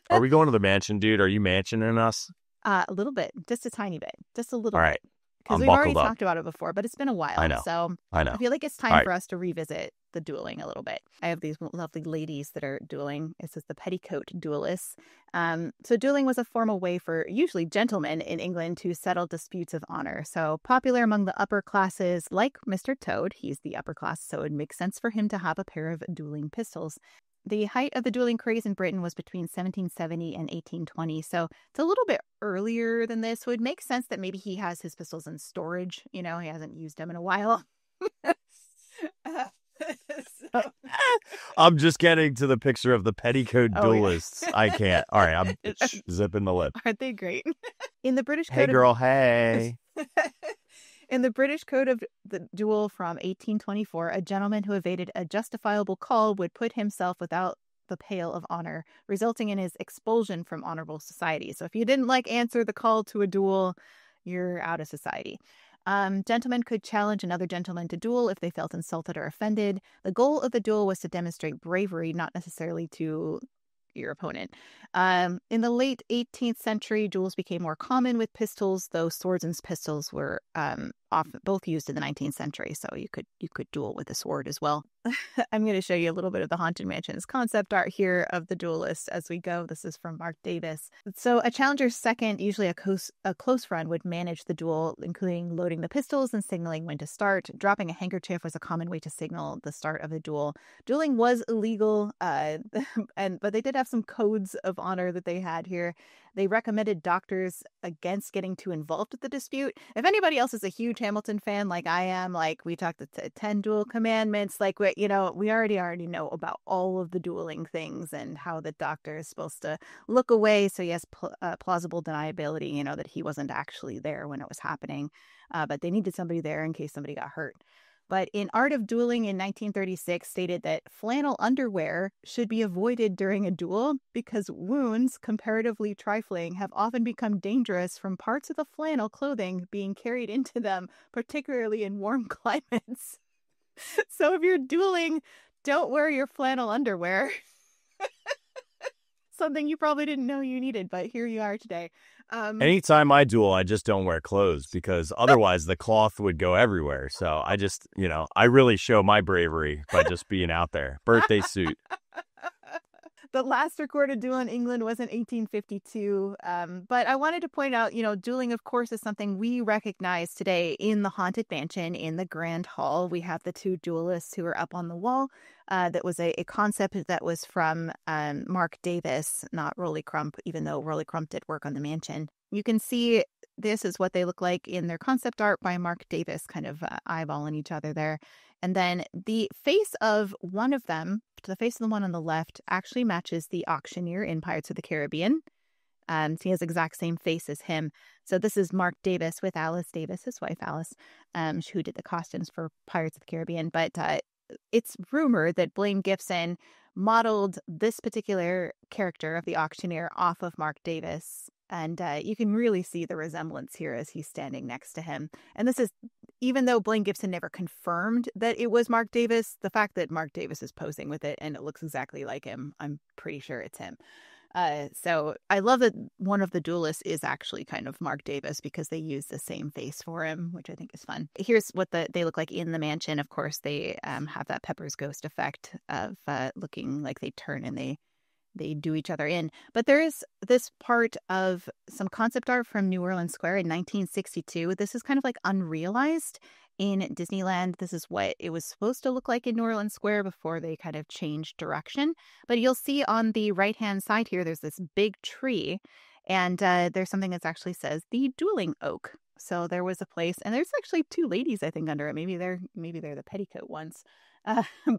Are we going to the mansion, dude? Are you mansioning us? A little bit. Just a tiny bit. Just a little All right. bit. Because we've already talked about it before, but it's been a while. I know. So I know. I feel like it's time for us to revisit the dueling a little bit. I have these lovely ladies that are dueling. It says the petticoat duelists. So dueling was a formal way for usually gentlemen in England to settle disputes of honor. So popular among the upper classes, like Mr. Toad. He's the upper class, so it makes sense for him to have a pair of dueling pistols. The height of the dueling craze in Britain was between 1770 and 1820, so it's a little bit earlier than this. So it makes sense that maybe he has his pistols in storage. He hasn't used them in a while. I'm just getting to the picture of the petticoat duelists. Yeah. I can't. All right, I'm zipping the lip. Aren't they great? In the British Code Hey, girl, hey. In the British Code of the Duel from 1824, a gentleman who evaded a justifiable call would put himself without the pale of honor, resulting in his expulsion from honorable society. So if you didn't answer the call to a duel, you're out of society. Gentlemen could challenge another gentleman to duel if they felt insulted or offended. The goal of the duel was to demonstrate bravery, not necessarily to your opponent. In the late 18th century, duels became more common with pistols, though swords and pistols were often both used in the 19th century. So you could duel with a sword as well. I'm going to show you a little bit of the Haunted Mansion's concept art here of the duelists as we go. This is from Mark Davis. So a challenger's second, usually a close friend, would manage the duel, including loading the pistols and signaling when to start. Dropping a handkerchief was a common way to signal the start of the duel. Dueling was illegal, but they did have some codes of honor that they had here. They recommended doctors against getting too involved with the dispute. If anybody else is a huge Hamilton fan like I am, like we talked the 10 duel commandments, like we already know about all of the dueling things and how the doctor is supposed to look away so he has plausible deniability, that he wasn't actually there when it was happening. But they needed somebody there in case somebody got hurt. But in Art of Dueling in 1936 stated that flannel underwear should be avoided during a duel because wounds, comparatively trifling, have often become dangerous from parts of the flannel clothing being carried into them, particularly in warm climates. So if you're dueling, don't wear your flannel underwear. Something you probably didn't know you needed, but here you are today. Anytime I duel, I just don't wear clothes because otherwise the cloth would go everywhere. So I just, I really show my bravery by just being out there. Birthday suit. The last recorded duel in England was in 1852. But I wanted to point out, dueling, of course, is something we recognize today in the Haunted Mansion, in the Grand Hall. We have the two duelists who are up on the wall. That was a concept that was from Mark Davis, not Rolly Crump, even though Rolly Crump did work on the mansion. You can see this is what they look like in their concept art by Mark Davis, kind of eyeballing each other there. And then the face of one of them, the face of the one on the left, actually matches the auctioneer in Pirates of the Caribbean. So he has the exact same face as him. So this is Mark Davis with Alice Davis, his wife Alice, who did the costumes for Pirates of the Caribbean. But it's rumored that Blaine Gibson modeled this particular character of the auctioneer off of Mark Davis. And you can really see the resemblance here as he's standing next to him. And this is, even though Blaine Gibson never confirmed that it was Mark Davis, the fact that Mark Davis is posing with it and it looks exactly like him, I'm pretty sure it's him. So I love that one of the duelists is actually kind of Mark Davis because they use the same face for him, which I think is fun. Here's what they look like in the mansion. Of course, they have that Pepper's Ghost effect of looking like they turn and they do each other in. But there is this part of some concept art from New Orleans Square in 1962. This is kind of like unrealized in Disneyland. This is what it was supposed to look like in New Orleans Square before they kind of changed direction. But you'll see on the right-hand side here, there's this big tree, and there's something that actually says the Dueling Oak. So there was a place, and there's actually two ladies, I think, under it. Maybe they're the petticoat ones.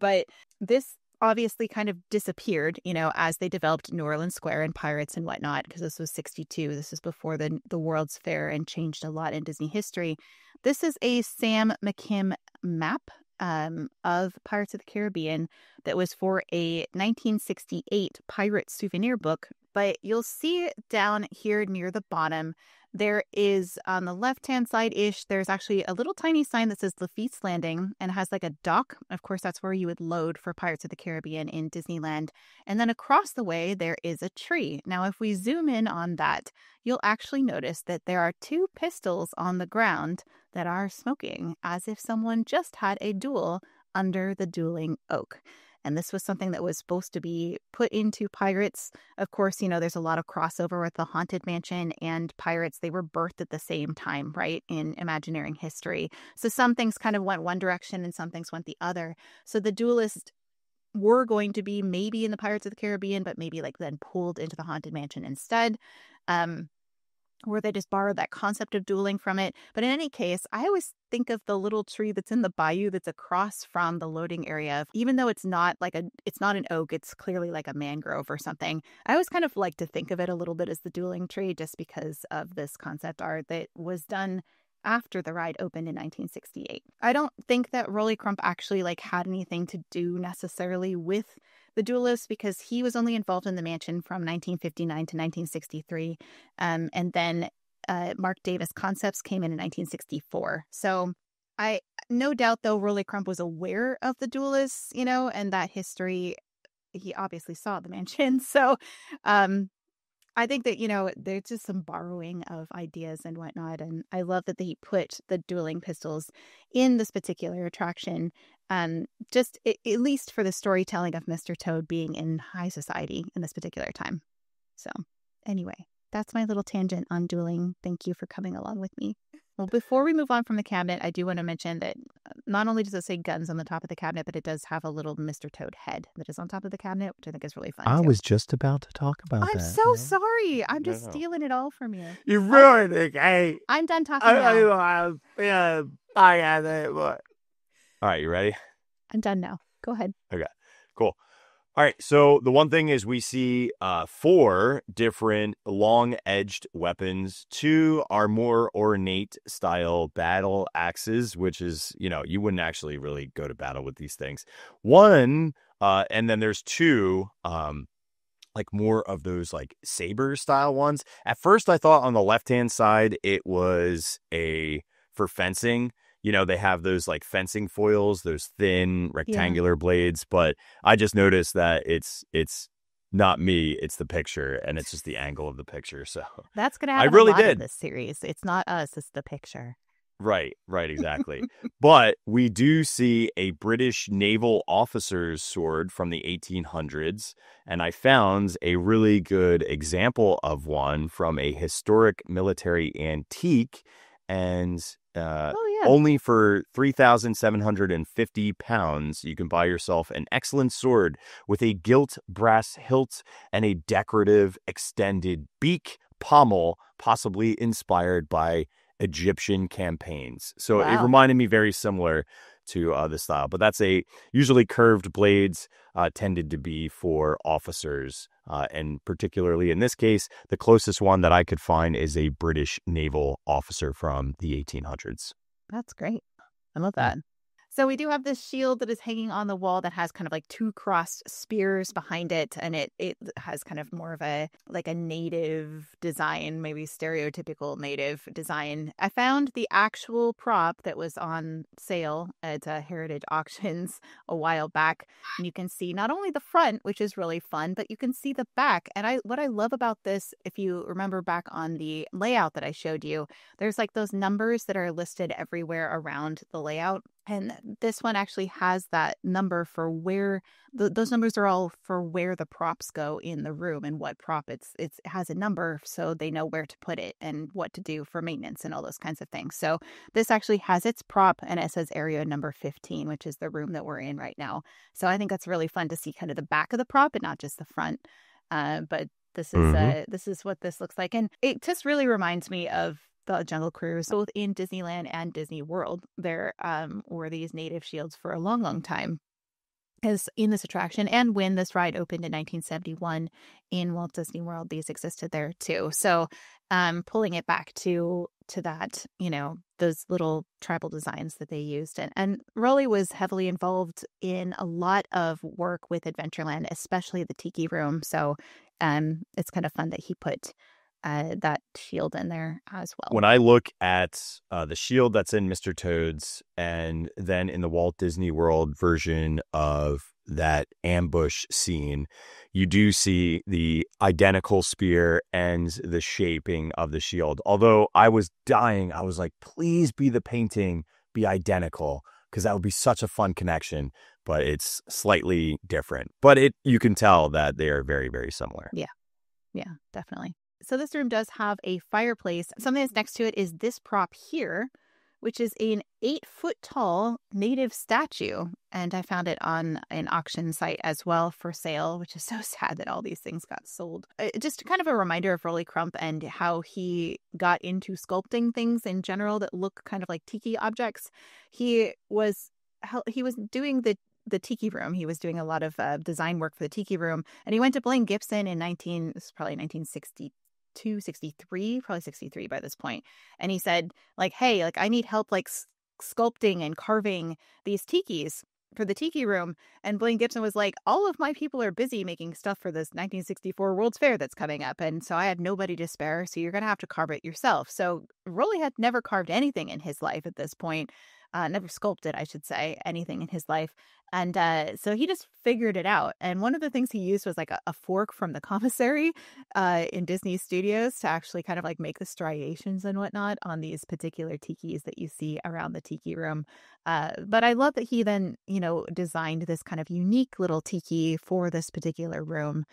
But this obviously kind of disappeared, as they developed New Orleans Square and Pirates and whatnot, because this was 62. This is before the World's Fair and changed a lot in Disney history. This is a Sam McKim map of Pirates of the Caribbean that was for a 1968 pirate souvenir book. But you'll see down here near the bottom, there is on the left-hand side-ish, there's actually a little tiny sign that says Lafitte's Landing and has like a dock. Of course, that's where you would load for Pirates of the Caribbean in Disneyland. And then across the way, there is a tree. Now, if we zoom in on that, you'll actually notice that there are two pistols on the ground that are smoking, as if someone just had a duel under the Dueling Oak. And this was something that was supposed to be put into Pirates. Of course, there's a lot of crossover with the Haunted Mansion and Pirates. They were birthed at the same time, right, in Imagineering history. So some things kind of went one direction and some things went the other. So the duelists were going to be maybe in the Pirates of the Caribbean, but maybe like then pulled into the Haunted Mansion instead. Or they just borrowed that concept of dueling from it. But in any case, I always think of the little tree that's in the bayou that's across from the loading area. Even though it's not an oak, it's clearly like a mangrove or something. I always kind of like to think of it a little bit as the dueling tree just because of this concept art that was done after the ride opened in 1968. I don't think that Rolly Crump actually had anything to do necessarily with the duelist because he was only involved in the mansion from 1959 to 1963. And then Mark Davis Concepts came in 1964. So I no doubt, though, Rolly Crump was aware of the duelists, and that history. He obviously saw the mansion. So I think that, there's just some borrowing of ideas and whatnot. And I love that they put the dueling pistols in this particular attraction, just at least for the storytelling of Mr. Toad being in high society in this particular time. So anyway, that's my little tangent on dueling. Thank you for coming along with me. Well, before we move on from the cabinet, I do want to mention that not only does it say guns on the top of the cabinet, but it does have a little Mr. Toad head that is on top of the cabinet, which I think is really fun, I too. was just about to talk about I'm that. so sorry. I'm just No. stealing it all from you. You ruined it, Kate. I'm done talking now. All right, you ready? I'm done now. Go ahead. Okay, cool. All right, so the one thing is we see 4 different long-edged weapons. 2 are more ornate style battle axes, which is, you wouldn't actually really go to battle with these things. 1, and then there's 2, like more of those like saber style ones. At first, I thought on the left-hand side it was for fencing. They have those like fencing foils, those thin rectangular blades, but I just noticed that it's not me, it's the picture, and it's just the angle of the picture. So that's going to happen really a lot did. in this series. It's not us, it's the picture. Right, exactly. But we do see a British naval officer's sword from the 1800s, and I found a really good example of one from a historic military antique, and only for £3,750, you can buy yourself an excellent sword with a gilt brass hilt and a decorative extended beak pommel, possibly inspired by Egyptian campaigns. So it reminded me very similar to the style, but that's usually curved blades tended to be for officers, and particularly in this case, the closest one that I could find is a British naval officer from the 1800s. That's great. I love that. So we do have this shield that is hanging on the wall that has kind of like 2 crossed spears behind it. And it has kind of more of a native design, maybe stereotypical native design. I found the actual prop that was on sale at Heritage Auctions a while back. And you can see not only the front, which is really fun, but you can see the back. And what I love about this, if you remember back on the layout that I showed you, there's like those numbers that are listed everywhere around the layout. And this one actually has that number for where those numbers are all for where the props go in the room and what prop it has a number, so they know where to put it and what to do for maintenance and all those kinds of things. So this actually has its prop, and it says area number 15, which is the room that we're in right now. So I think that's really fun to see kind of the back of the prop and not just the front. But this is what this looks like, and it just really reminds me of the Jungle Cruise. Both in Disneyland and Disney World, there were these native shields for a long, long time as in this attraction. And when this ride opened in 1971 in Walt Disney World, these existed there too. So pulling it back to that, those little tribal designs that they used. And Rolly was heavily involved in a lot of work with Adventureland, especially the Tiki Room. So it's kind of fun that he put that shield in there as well. When I look at the shield that's in Mr. Toad's and then in the Walt Disney World version of that ambush scene, you do see the identical spear and the shaping of the shield. Although I was dying, I was like, please be the painting, be identical, because that would be such a fun connection. But it's slightly different. But you can tell that they are very, very similar. Yeah, definitely. So this room does have a fireplace. Something that's next to it is this prop here, which is an 8-foot tall native statue. And I found it on an auction site as well for sale, which is so sad that all these things got sold. Just kind of a reminder of Rolly Crump and how he got into sculpting things in general that look kind of like tiki objects. He was doing the Tiki Room. He was doing a lot of design work for the Tiki Room. And he went to Blaine Gibson in 1962. 63, probably 63 by this point. And he said, like, hey, like I need help like sculpting and carving these tikis for the Tiki Room. And Blaine Gibson was like, all of my people are busy making stuff for this 1964 World's Fair that's coming up. And so I had nobody to spare. So you're going to have to carve it yourself. So Rolly had never carved anything in his life at this point. never sculpted, I should say, anything in his life. And so he just figured it out. And one of the things he used was like a fork from the commissary in Disney Studios to actually kind of like make the striations and whatnot on these particular tikis that you see around the tiki room. But I love that he then, designed this kind of unique little tiki for this particular room,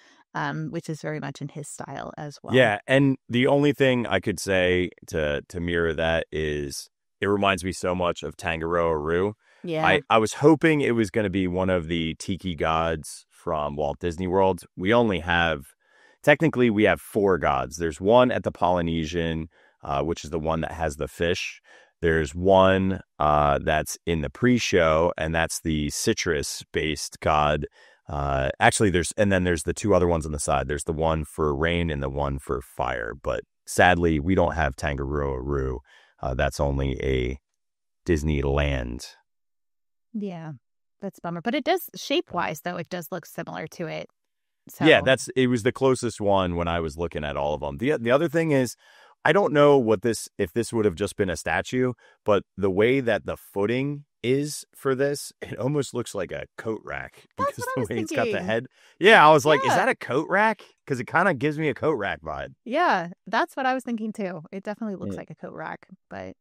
which is very much in his style as well. Yeah, and the only thing I could say to mirror that is it reminds me so much of Tangaroa. Yeah. I was hoping it was going to be one of the tiki gods from Walt Disney World. We have 4 gods. There's one at the Polynesian, which is the one that has the fish. There's one that's in the pre-show, and that's the citrus-based god. Actually, there's the 2 other ones on the side. There's the one for rain and the one for fire. But sadly, we don't have Tangaroa. That's only a Disneyland. Yeah, that's a bummer. But it does, shape-wise, though, it does look similar to it. So. Yeah, it was the closest one when I was looking at all of them. The other thing is, I don't know if this would have just been a statue, but the way that the footing is for this, it almost looks like a coat rack because the way it's got the head. Yeah, I was like, is that a coat rack? Because it kind of gives me a coat rack vibe. Yeah, that's what I was thinking too. It definitely looks like a coat rack, but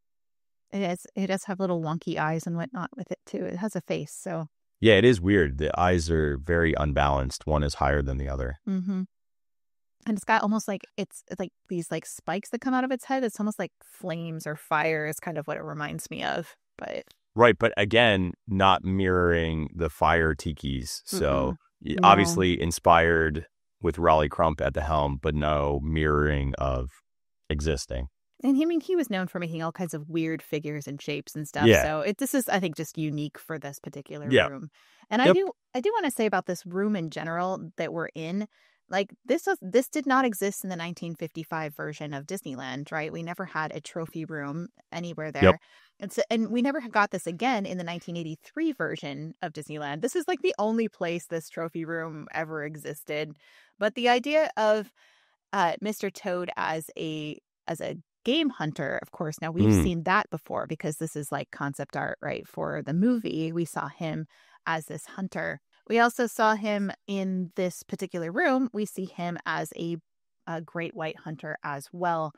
it does have little wonky eyes and whatnot with it too. It has a face, so. Yeah, it is weird. The eyes are very unbalanced. One is higher than the other. Mm-hmm. And it's got almost like it's like these like spikes that come out of its head. It's almost like flames or fire is kind of what it reminds me of. But right, but again, not mirroring the fire tikis. So obviously inspired with Rolly Crump at the helm, but no mirroring of existing. And he was known for making all kinds of weird figures and shapes and stuff. Yeah. So this is, I think, just unique for this particular room. And I do want to say about this room in general that we're in, like this did not exist in the 1955 version of Disneyland, right? We never had a trophy room anywhere there. Yep. And we never got this again in the 1983 version of Disneyland. This is like the only place this trophy room ever existed. But the idea of Mr. Toad as a game hunter, of course, now we've seen that before because this is like concept art, right? For the movie, we saw him as this hunter. We also saw him in this particular room. We see him as a great white hunter as well,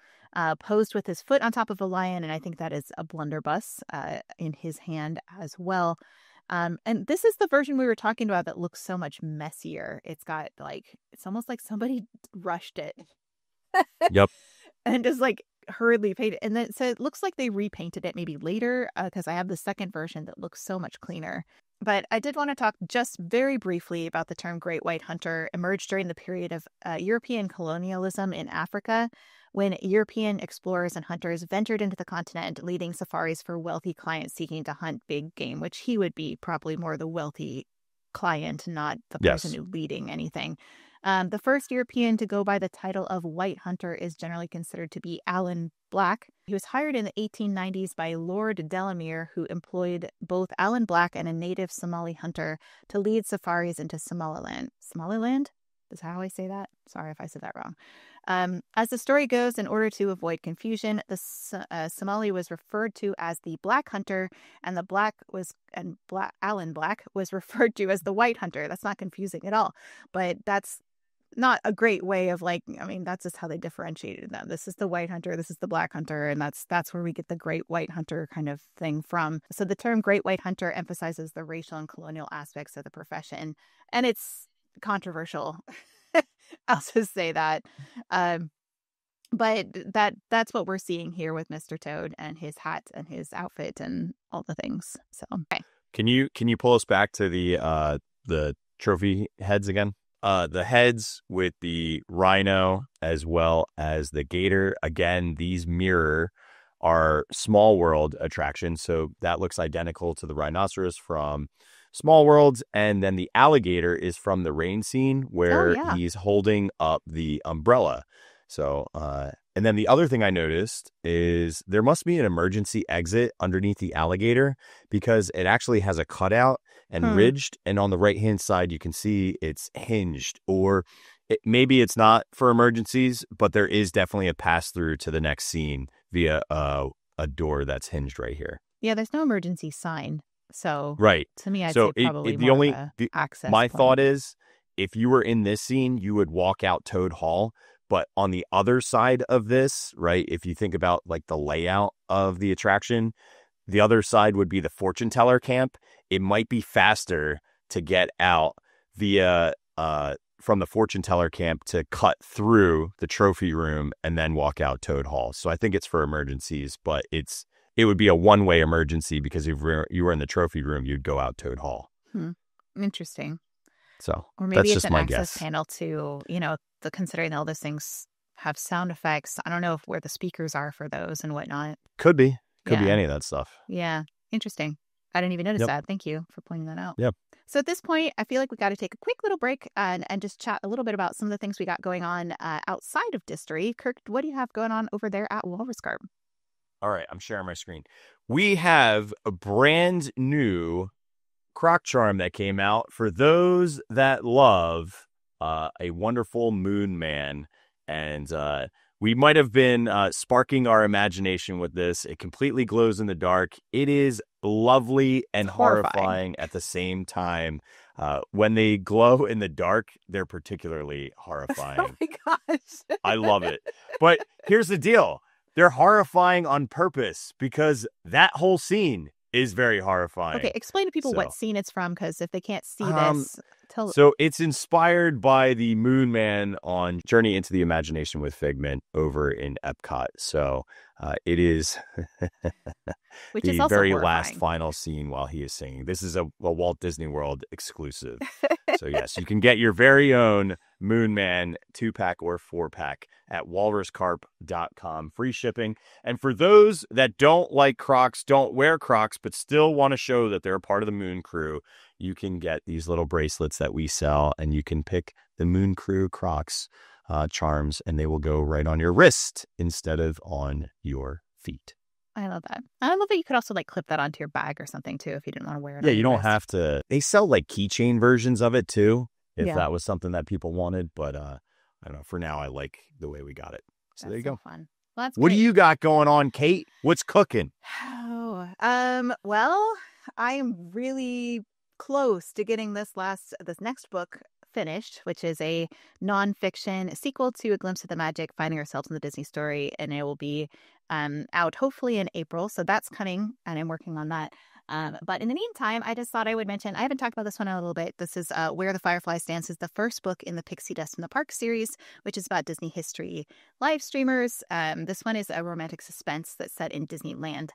posed with his foot on top of a lion. And I think that is a blunderbuss in his hand as well. And this is the version we were talking about that looks so much messier. It's got it's almost like somebody rushed it. Yep. And just hurriedly painted. And then so it looks like they repainted it maybe later because I have the second version that looks so much cleaner. But I did want to talk just very briefly about the term Great White Hunter emerged during the period of European colonialism in Africa, when European explorers and hunters ventured into the continent, leading safaris for wealthy clients seeking to hunt big game, which he would be probably more the wealthy client, not the person who's leading anything. The first European to go by the title of White Hunter is generally considered to be Alan Black. He was hired in the 1890s by Lord Delamere, who employed both Alan Black and a native Somali hunter to lead safaris into Somaliland. Somaliland? Is that how I say that? Sorry if I said that wrong. As the story goes, in order to avoid confusion, the Somali was referred to as the Black Hunter, and Alan Black was referred to as the White Hunter. That's not confusing at all, but that's not a great way of that's just how they differentiated them. This is the White Hunter, this is the Black Hunter, and that's where we get the Great White Hunter kind of thing from. So the term Great White Hunter emphasizes the racial and colonial aspects of the profession, and it's controversial. I'll just say that. But that's what we're seeing here with Mr. Toad and his hat and his outfit and all the things. So okay. Can you pull us back to the trophy heads again? The heads with the rhino as well as the gator. Again, these mirror our Small World attraction. So that looks identical to the rhinoceros from Small World. And then the alligator is from the rain scene where he's holding up the umbrella. So, and then the other thing I noticed is there must be an emergency exit underneath the alligator because it actually has a cutout and ridged. And on the right-hand side, you can see it's hinged, or maybe it's not for emergencies, but there is definitely a pass through to the next scene via a door that's hinged right here. Yeah, there's no emergency sign. So Right. to me, I'd So say probably the more only of a access my point. thought is, if you were in this scene, you would walk out Toad Hall. But on the other side of this, right, if you think about like the layout of the attraction, the other side would be the fortune teller camp. It might be faster to get out via from the fortune teller camp to cut through the trophy room and then walk out Toad Hall. So I think it's for emergencies, but it would be a one-way emergency, because if you were in the trophy room, you'd go out Toad Hall. Interesting. So Or maybe that's it's just an my access guess. panel to, considering all those things have sound effects. I don't know where the speakers are for those and whatnot. Could be Yeah. any of that stuff. Yeah. Interesting. I didn't even notice Yep. that. Thank you for pointing that out. Yep. So at this point, I feel like we got to take a quick little break and just chat a little bit about some of the things we got going on outside of Distory. Kirk, what do you have going on over there at Walrus Carp? All right, I'm sharing my screen. We have a brand new croc charm that came out for those that love a wonderful moon man. And we might have been sparking our imagination with this. It completely glows in the dark. It is lovely and horrifying at the same time. When they glow in the dark, they're particularly horrifying. Oh my gosh. I love it. But here's the deal. They're horrifying on purpose, because that whole scene is very horrifying. Okay, explain to people what scene it's from, because if they can't see this, tell them. So it's inspired by the Moon Man on Journey into the Imagination with Figment over in Epcot. So it is Which the is also very horrifying. last final scene while he is singing. This is a Walt Disney World exclusive. So yes, you can get your very own Moon Man 2-pack or 4-pack at walruscarp.com. Free shipping. And for those that don't like Crocs, don't wear Crocs, but still want to show that they're a part of the Moon Crew, you can get these little bracelets that we sell, and you can pick the Moon Crew Crocs charms, and they will go right on your wrist instead of on your feet. I love that. I love that you could also like clip that onto your bag or something too if you didn't want to wear it. Yeah, on you your don't wrist. have to. They sell like keychain versions of it too, if Yeah. that was something that people wanted. But I don't know. For now, I like the way we got it. So there you go. Fun. Well, that's What do great. you got going on, Kate? What's cooking? Well, I am really close to getting this next book finished, which is a nonfiction sequel to A Glimpse of the Magic, Finding Ourselves in the Disney Story, and it will be out hopefully in April. So that's coming, and I'm working on that. But in the meantime, I just thought I would mention, I haven't talked about this one in a little bit. This is Where the Fireflies Dance, is the first book in the Pixie Dust in the Park series, which is about Disney history live streamers. This one is a romantic suspense that's set in Disneyland.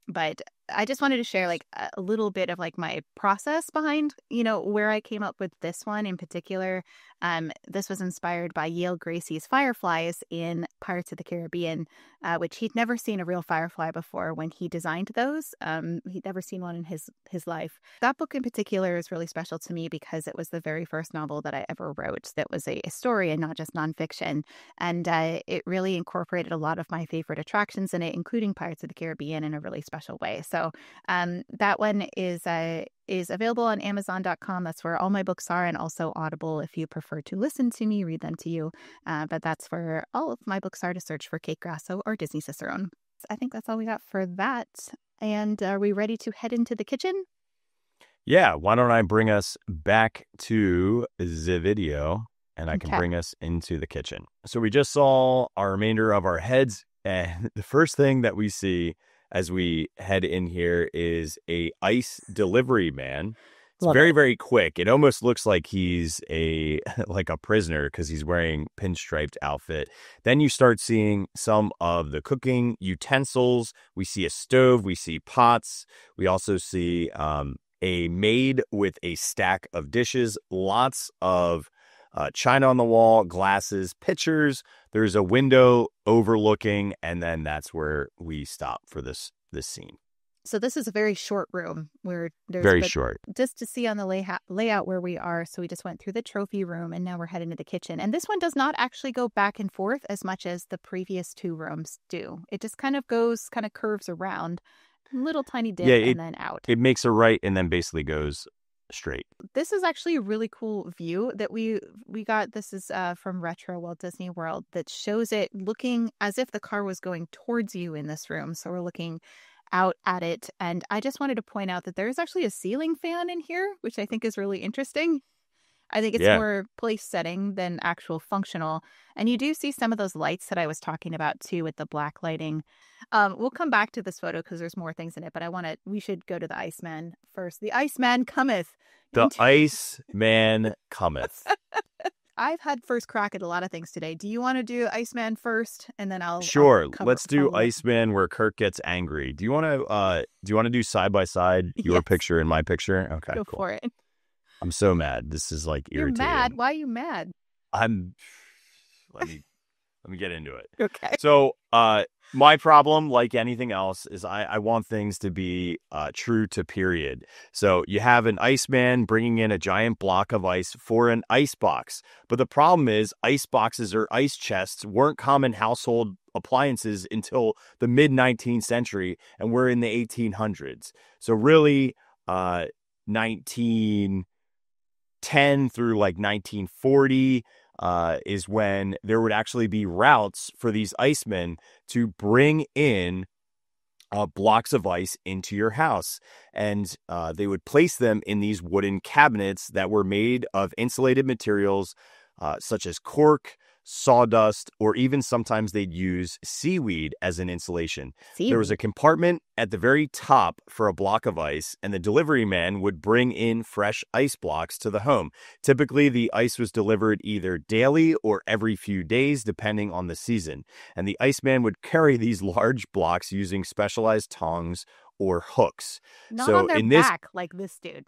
But I just wanted to share like a little bit of like my process behind, where I came up with this one in particular. This was inspired by Yale Gracie's Fireflies in Pirates of the Caribbean, which he'd never seen a real firefly before when he designed those. He'd never seen one in his life. That book in particular is really special to me because it was the very first novel that I ever wrote that was a story and not just nonfiction. And it really incorporated a lot of my favorite attractions in it, including Pirates of the Caribbean, in a really special way. So that one is available on Amazon.com. That's where all my books are, and also Audible if you prefer to listen to me read them to you. But that's where all of my books are, to search for Kate Grasso or Disney Cicerone. I think that's all we got for that. And are we ready to head into the kitchen? Yeah, why don't I bring us back to the video, and I can bring us into the kitchen. So we just saw our remainder of our heads, and the first thing that we see as we head in here is a ice delivery man. It's very, very quick. It almost looks like he's like a prisoner because he's wearing pinstriped outfit. Then you start seeing some of the cooking utensils. We see a stove. We see pots. We also see a maid with a stack of dishes. Lots of china on the wall, glasses, pitchers. There's a window overlooking, and then that's where we stop for this scene. So this is a very short room where there's very short. Just to see on the layout where we are. So we just went through the trophy room, and now we're heading to the kitchen. And this one does not actually go back and forth as much as the previous two rooms do. It just kind of curves around, little tiny dip, and then out. It makes a right and then basically goes straight. This is actually a really cool view that we got. This is from Retro Walt Disney World, that shows it looking as if the car was going towards you in this room. So we're looking out at it. And I just wanted to point out that there's actually a ceiling fan in here, which I think is really interesting. I think it's more place setting than actual functional. And you do see some of those lights that I was talking about too with the black lighting. We'll come back to this photo because there's more things in it, but we should go to the Iceman first. The Iceman cometh. The Iceman cometh. I've had first crack at a lot of things today. Do you want to do Iceman first, and then I'll let's do Iceman where Kirk gets angry. Do you want to do side by side your picture and my picture? Okay, go cool. for it. I'm so mad. This is like irritating. You're mad? Why are you mad? Let me get into it. Okay. So, my problem, like anything else, is I want things to be true to period. So you have an Iceman bringing in a giant block of ice for an ice box. But the problem is ice boxes or ice chests weren't common household appliances until the mid-19th century, and we're in the 1800s. So really, 1910 through like 1940 is when there would actually be routes for these icemen to bring in blocks of ice into your house. And they would place them in these wooden cabinets that were made of insulated materials such as cork, sawdust, or even sometimes they'd use seaweed as an insulation. There was a compartment at the very top for a block of ice, and the delivery man would bring in fresh ice blocks to the home. Typically, the ice was delivered either daily or every few days, depending on the season. And the iceman would carry these large blocks using specialized tongs or hooks. Not on their back like this dude.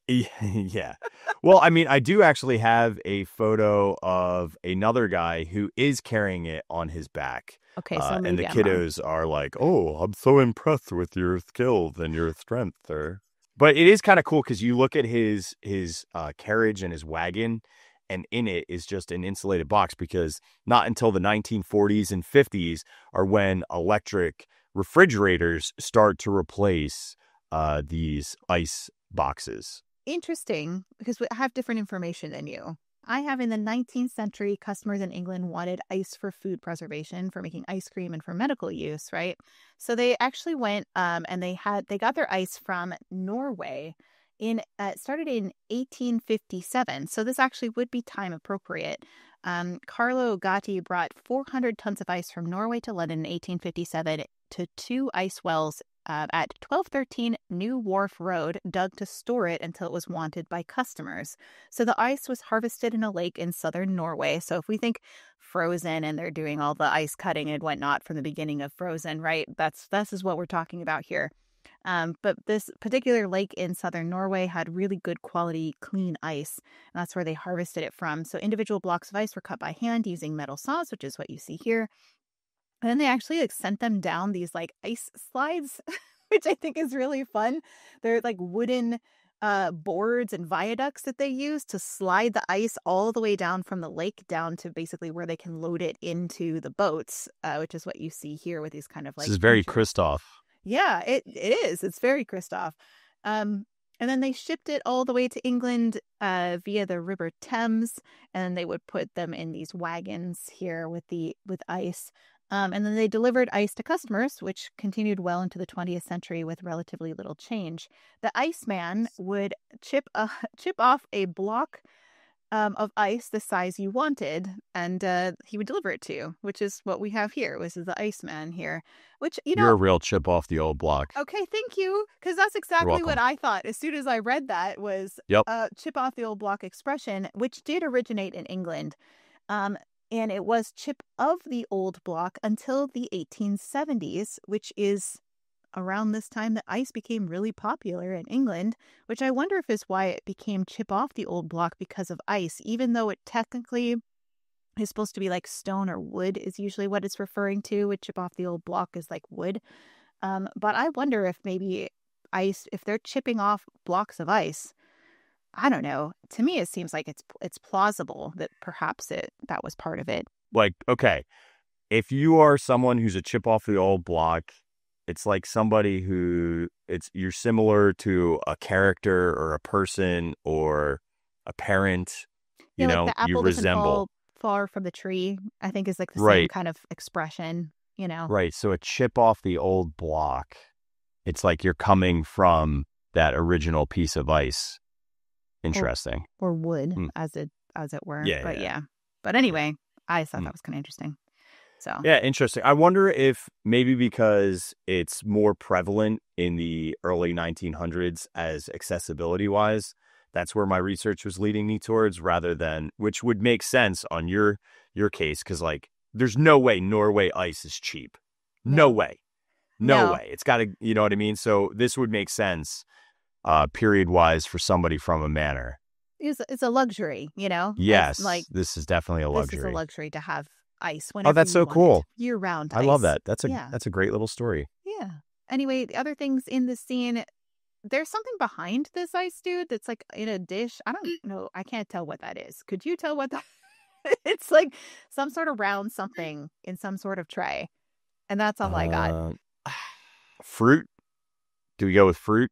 Yeah. Well, I mean, I do actually have a photo of another guy who is carrying it on his back. Okay, so and the kiddos are like, "Oh, I'm so impressed with your skills and your strength, sir." But it is kind of cool because you look at his carriage and his wagon, and in it is just an insulated box, because not until the 1940s and 50s are when electric refrigerators start to replace these ice boxes. Interesting, because I have different information than you. I have in the 19th century, customers in England wanted ice for food preservation, for making ice cream, and for medical use, right? So they actually went and they got their ice from Norway. It started in 1857, so this actually would be time appropriate. Carlo Gatti brought 400 tons of ice from Norway to London in 1857 to two ice wells at 1213 New Wharf Road, dug to store it until it was wanted by customers. So the ice was harvested in a lake in southern Norway. So if we think Frozen and they're doing all the ice cutting and whatnot from the beginning of Frozen, right? This is what we're talking about here. But this particular lake in southern Norway had really good quality, clean ice. And that's where they harvested it from. So individual blocks of ice were cut by hand using metal saws, which is what you see here. And then they actually sent them down these ice slides, which I think is really fun. They're wooden boards and viaducts that they use to slide the ice all the way down from the lake down to basically where they can load it into the boats, which is what you see here with these kind of This is very Kristoff. Yeah, it is. It's very Kristoff. And then they shipped it all the way to England via the River Thames, and they would put them in these wagons here with ice. And then they delivered ice to customers, which continued well into the 20th century with relatively little change. The Iceman would chip off a block of ice the size you wanted, and he would deliver it to you, which is what we have here. This is the Iceman here, which, You're a real chip off the old block. Okay, thank you, because that's exactly what I thought. As soon as I read that was chip off the old block expression, which did originate in England. And it was chip of the old block until the 1870s, which is around this time that ice became really popular in England, which I wonder if is why it became chip off the old block, because of ice, even though it technically is supposed to be like stone or wood is usually what it's referring to. With chip off the old block is like wood. But I wonder if maybe ice, if they're chipping off blocks of ice, I don't know. To me, it seems like it's plausible that perhaps that was part of it. Okay, if you are someone who's a chip off the old block, it's like somebody you're similar to a character or a person or a parent. The apple you resemble. Fall far from the tree, I think, is the same kind of expression. Right. So a chip off the old block. It's like you're coming from that original piece of ice. Interesting. Or wood, as it were. Yeah, But yeah. But anyway, I thought that was kind of interesting. So yeah, interesting. I wonder if maybe because it's more prevalent in the early 1900s as accessibility wise, that's where my research was leading me towards, rather than, which would make sense on your case, because like there's no way Norway ice is cheap. No way. No way. It's got to, you know what I mean? So this would make sense period wise for somebody from a manor. It's a luxury, you know? Yes, like this is definitely a luxury. This is a luxury to have ice whenever Oh, that's so cool. Year round. I love that. That's a great little story. Yeah. Anyway, the other things in the scene, there's something behind this ice dude that's like in a dish. I don't know. I can't tell what that is. Could you tell what that? It's like some sort of round something in some sort of tray, and that's all I got. Fruit? Do we go with fruit?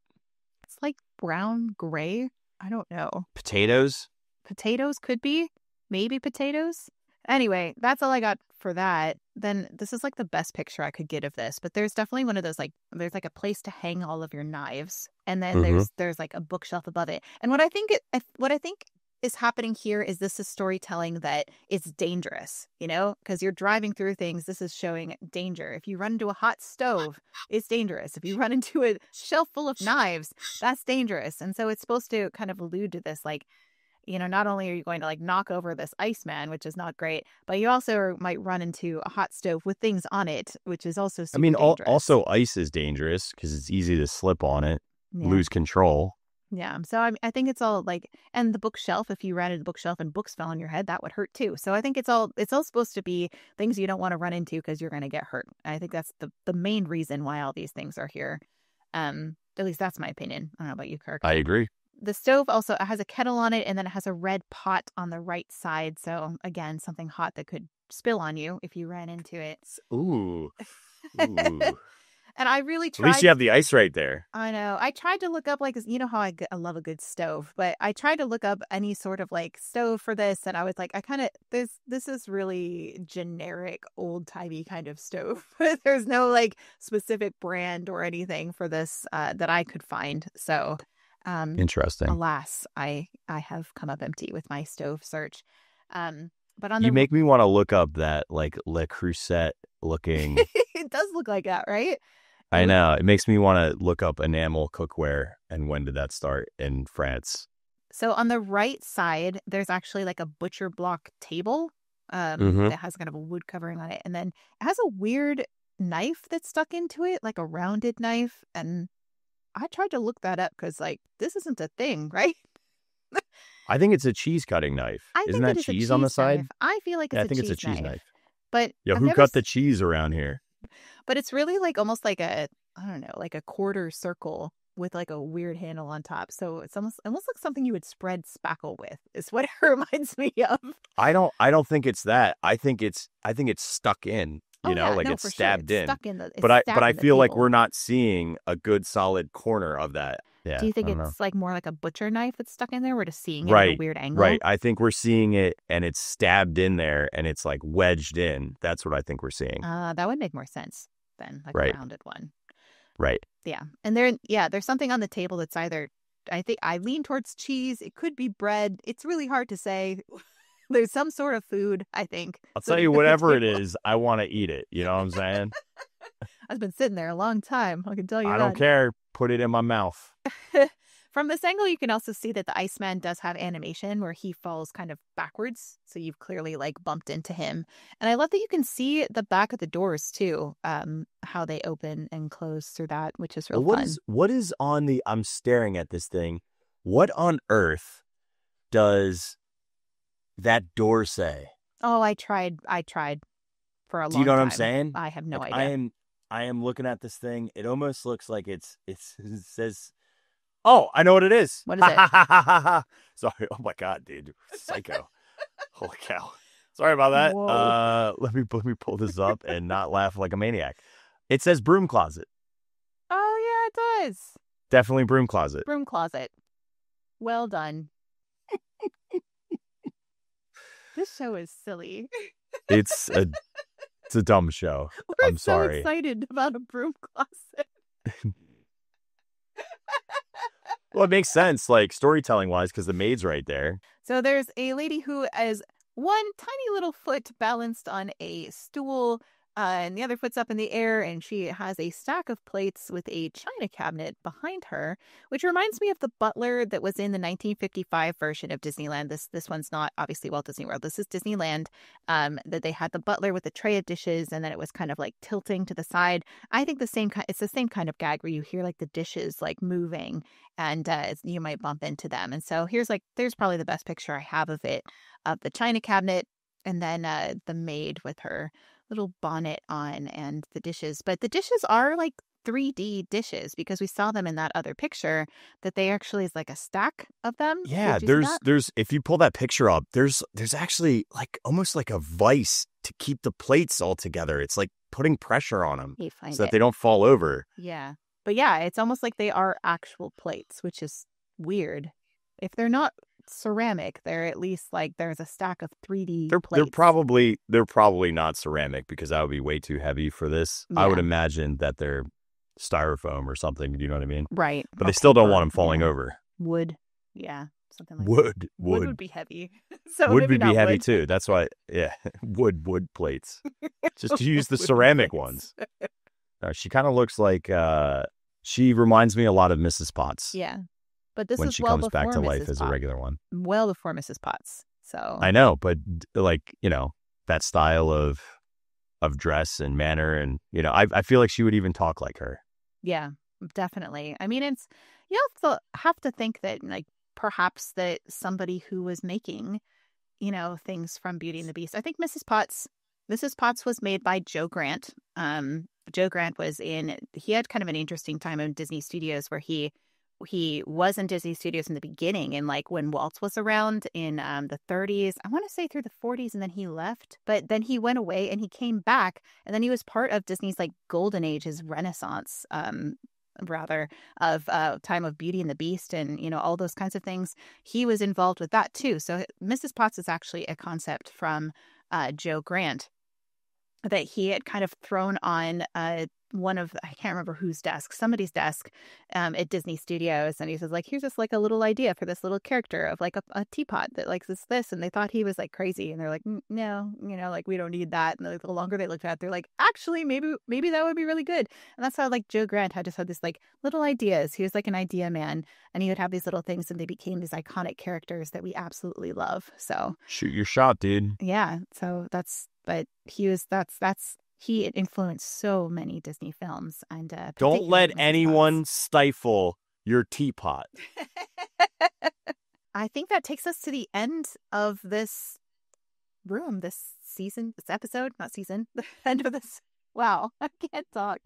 It's like brown gray. I don't know. Potatoes? Potatoes could be. Maybe potatoes. Anyway, that's all I got for that. Then this is like the best picture I could get of this, but there's definitely one of those, like, there's like a place to hang all of your knives, and then there's like a bookshelf above it. And what I think is happening here is this is storytelling that it's dangerous, you know, because you're driving through things. This is showing danger. If you run into a hot stove, it's dangerous. If you run into a shelf full of knives, that's dangerous. And so it's supposed to kind of allude to this, like, you know, not only are you going to like knock over this Iceman, which is not great, but you also might run into a hot stove with things on it, which is also super dangerous. Also ice is dangerous because it's easy to slip on it, lose control. Yeah. So I think it's all like, and the bookshelf, if you ran into the bookshelf and books fell on your head, that would hurt too. So I think it's all supposed to be things you don't want to run into because you're going to get hurt. I think that's the main reason why all these things are here. At least that's my opinion. I don't know about you, Kirk. I agree. The stove also has a kettle on it, and then it has a red pot on the right side. So again, something hot that could spill on you if you ran into it. Ooh. And I really tried. At least you have the ice right there. I know. I tried to look up, like, you know how I love a good stove, but I tried to look up any sort of like stove for this, and I was like, this is really generic, old-timey kind of stove. There's no like specific brand or anything for this that I could find. So interesting. Alas, I have come up empty with my stove search. But on you make me want to look up that like Le Creuset looking. It does look like that, right? I know. It makes me want to look up enamel cookware and when did that start in France. So on the right side, there's actually like a butcher block table that has kind of a wood covering on it. And then it has a weird knife that's stuck into it, like a rounded knife. And I tried to look that up because, like, this isn't a thing, right? I think it's a cheese cutting knife. Isn't that cheese on the side? I feel like it's a cheese knife. But who cut the cheese around here? But it's really like almost like I don't know, like a quarter circle with like a weird handle on top. So it's almost like something you would spread spackle with is what it reminds me of. I don't think it's that. I think it's stuck in. It's stabbed in. Stuck in the, but I feel like we're not seeing a good solid corner of that. Yeah. Do you think it's like more like a butcher knife that's stuck in there? We're just seeing it at a weird angle. Right. I think we're seeing it and it's stabbed in there and it's like wedged in. That's what I think we're seeing. That would make more sense than like a rounded one. Right. Yeah. And there's something on the table that's either, I think I lean towards cheese. It could be bread. It's really hard to say. There's some sort of food, I think. I'll tell you, whatever it is, I want to eat it. You know what I'm saying? I've been sitting there a long time. I can tell you that. I don't care. Put it in my mouth. From this angle, you can also see that the Iceman does have animation where he falls kind of backwards. So you've clearly like bumped into him. And I love that you can see the back of the doors too, how they open and close through that, which is real fun. What is on the, I'm staring at this thing. What on earth does that door say? Oh, I tried for a long time. Do you know what I'm saying? I have no idea. I am looking at this thing. It almost looks like it says, oh, I know what it is. What is it? Sorry. Oh my God, dude. Psycho. Holy cow. Sorry about that. Whoa. Let me pull this up and not laugh like a maniac. It says broom closet. Oh yeah, it does. Definitely broom closet. Broom closet. Well done. This show is silly. It's a dumb show. We're I'm sorry. So excited about a broom closet. Well, it makes sense, like storytelling wise, because the maid's right there. So there's a lady who has one tiny little foot balanced on a stool, and the other foot's up in the air, and she has a stack of plates with a china cabinet behind her, which reminds me of the butler that was in the 1955 version of Disneyland. This one's not obviously Walt Disney World. This is Disneyland. That they had the butler with a tray of dishes, and then it was kind of like tilting to the side. I think it's the same kind of gag where you hear like the dishes like moving, and you might bump into them. And so there's probably the best picture I have of it, of the china cabinet, and then the maid with her little bonnet on and the dishes. But the dishes are like 3D dishes because we saw them in that other picture that they actually is like a stack of them. Yeah, Did you see that? there's if you pull that picture up, there's actually like almost like a vice to keep the plates all together. It's like putting pressure on them You find so that it. they don't fall over. Yeah. But yeah, it's almost like they are actual plates, which is weird. If they're not ceramic, they're at least like there's a stack of 3D They're plates. probably not ceramic because that would be way too heavy for this. I would Yeah. imagine that they're styrofoam or something. Do you know what I mean? Right. But Or they still don't paper. want them falling Yeah. over. Wood. Yeah. Something like that. Wood Would be heavy. So would maybe be not heavy wood. too. That's why, yeah, wood plates. Just use the ceramic ones. She kind of looks like she reminds me a lot of Mrs. Potts. Yeah. But this when is she well comes back before to life Mrs. as a Potts. regular one. Well before Mrs. Potts. So I know, but like, that style of dress and manner, and I feel like she would even talk like her. yeah, definitely. I mean, you have to think that like perhaps that somebody who was making, things from Beauty and the Beast. I think Mrs. Potts was made by Joe Grant. Joe Grant he had kind of an interesting time in Disney Studios where he was in Disney Studios in the beginning, and like when Walt was around in the 30s, I want to say through the 40s, and then he left. But then he went away and he came back, and then he was part of Disney's like golden age, his renaissance, rather, of time of Beauty and the Beast and all those kinds of things. He was involved with that too. So Mrs. Potts is actually a concept from Joe Grant that he had kind of thrown on I can't remember whose desk, somebody's desk at Disney Studios. And he says like, here's this like a little idea for this little character of like a teapot that likes this. And they thought he was like crazy. And they're like, no, like we don't need that. And like, the longer they looked at it, they're like, actually, maybe that would be really good. And that's how like Joe Grant just had this like little ideas. He was like an idea man, and he would have these little things and they became these iconic characters that we absolutely love. So Shoot your shot, dude. yeah. So he influenced so many Disney films, and Don't let particularly Mrs. anyone stifle your teapot. Potts. I think that takes us to the end of this room, this episode, not season, the end of this. Wow, I can't talk.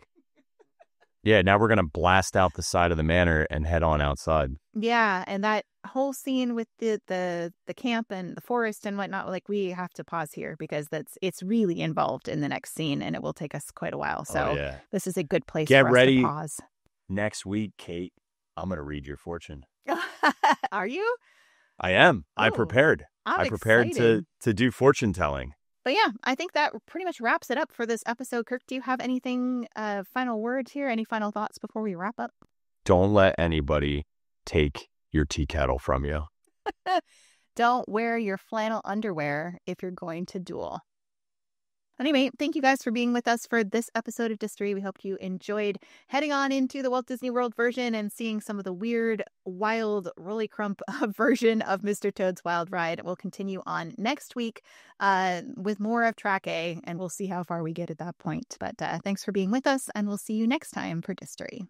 Yeah, now we're going to blast out the side of the manor and head on outside. Yeah, and that whole scene with the camp and the forest and whatnot, like we have to pause here because it's really involved in the next scene, and it will take us quite a while. So yeah. This is a good place Get for us ready. to pause. Next week, Kate, I'm going to read your fortune. Are you? I am. I Ooh, prepared. I prepared excited. to do fortune telling. But yeah, I think that pretty much wraps it up for this episode. Kirk, do you have anything, final words here? Any final thoughts before we wrap up? Don't let anybody take your tea kettle from you. Don't wear your flannel underwear if you're going to duel. Anyway, thank you guys for being with us for this episode of Distory. We hope you enjoyed heading on into the Walt Disney World version and seeing some of the weird, wild, Rolly Crump version of Mr. Toad's Wild Ride. We'll continue on next week with more of Track A, and we'll see how far we get at that point. But thanks for being with us, and we'll see you next time for Distory.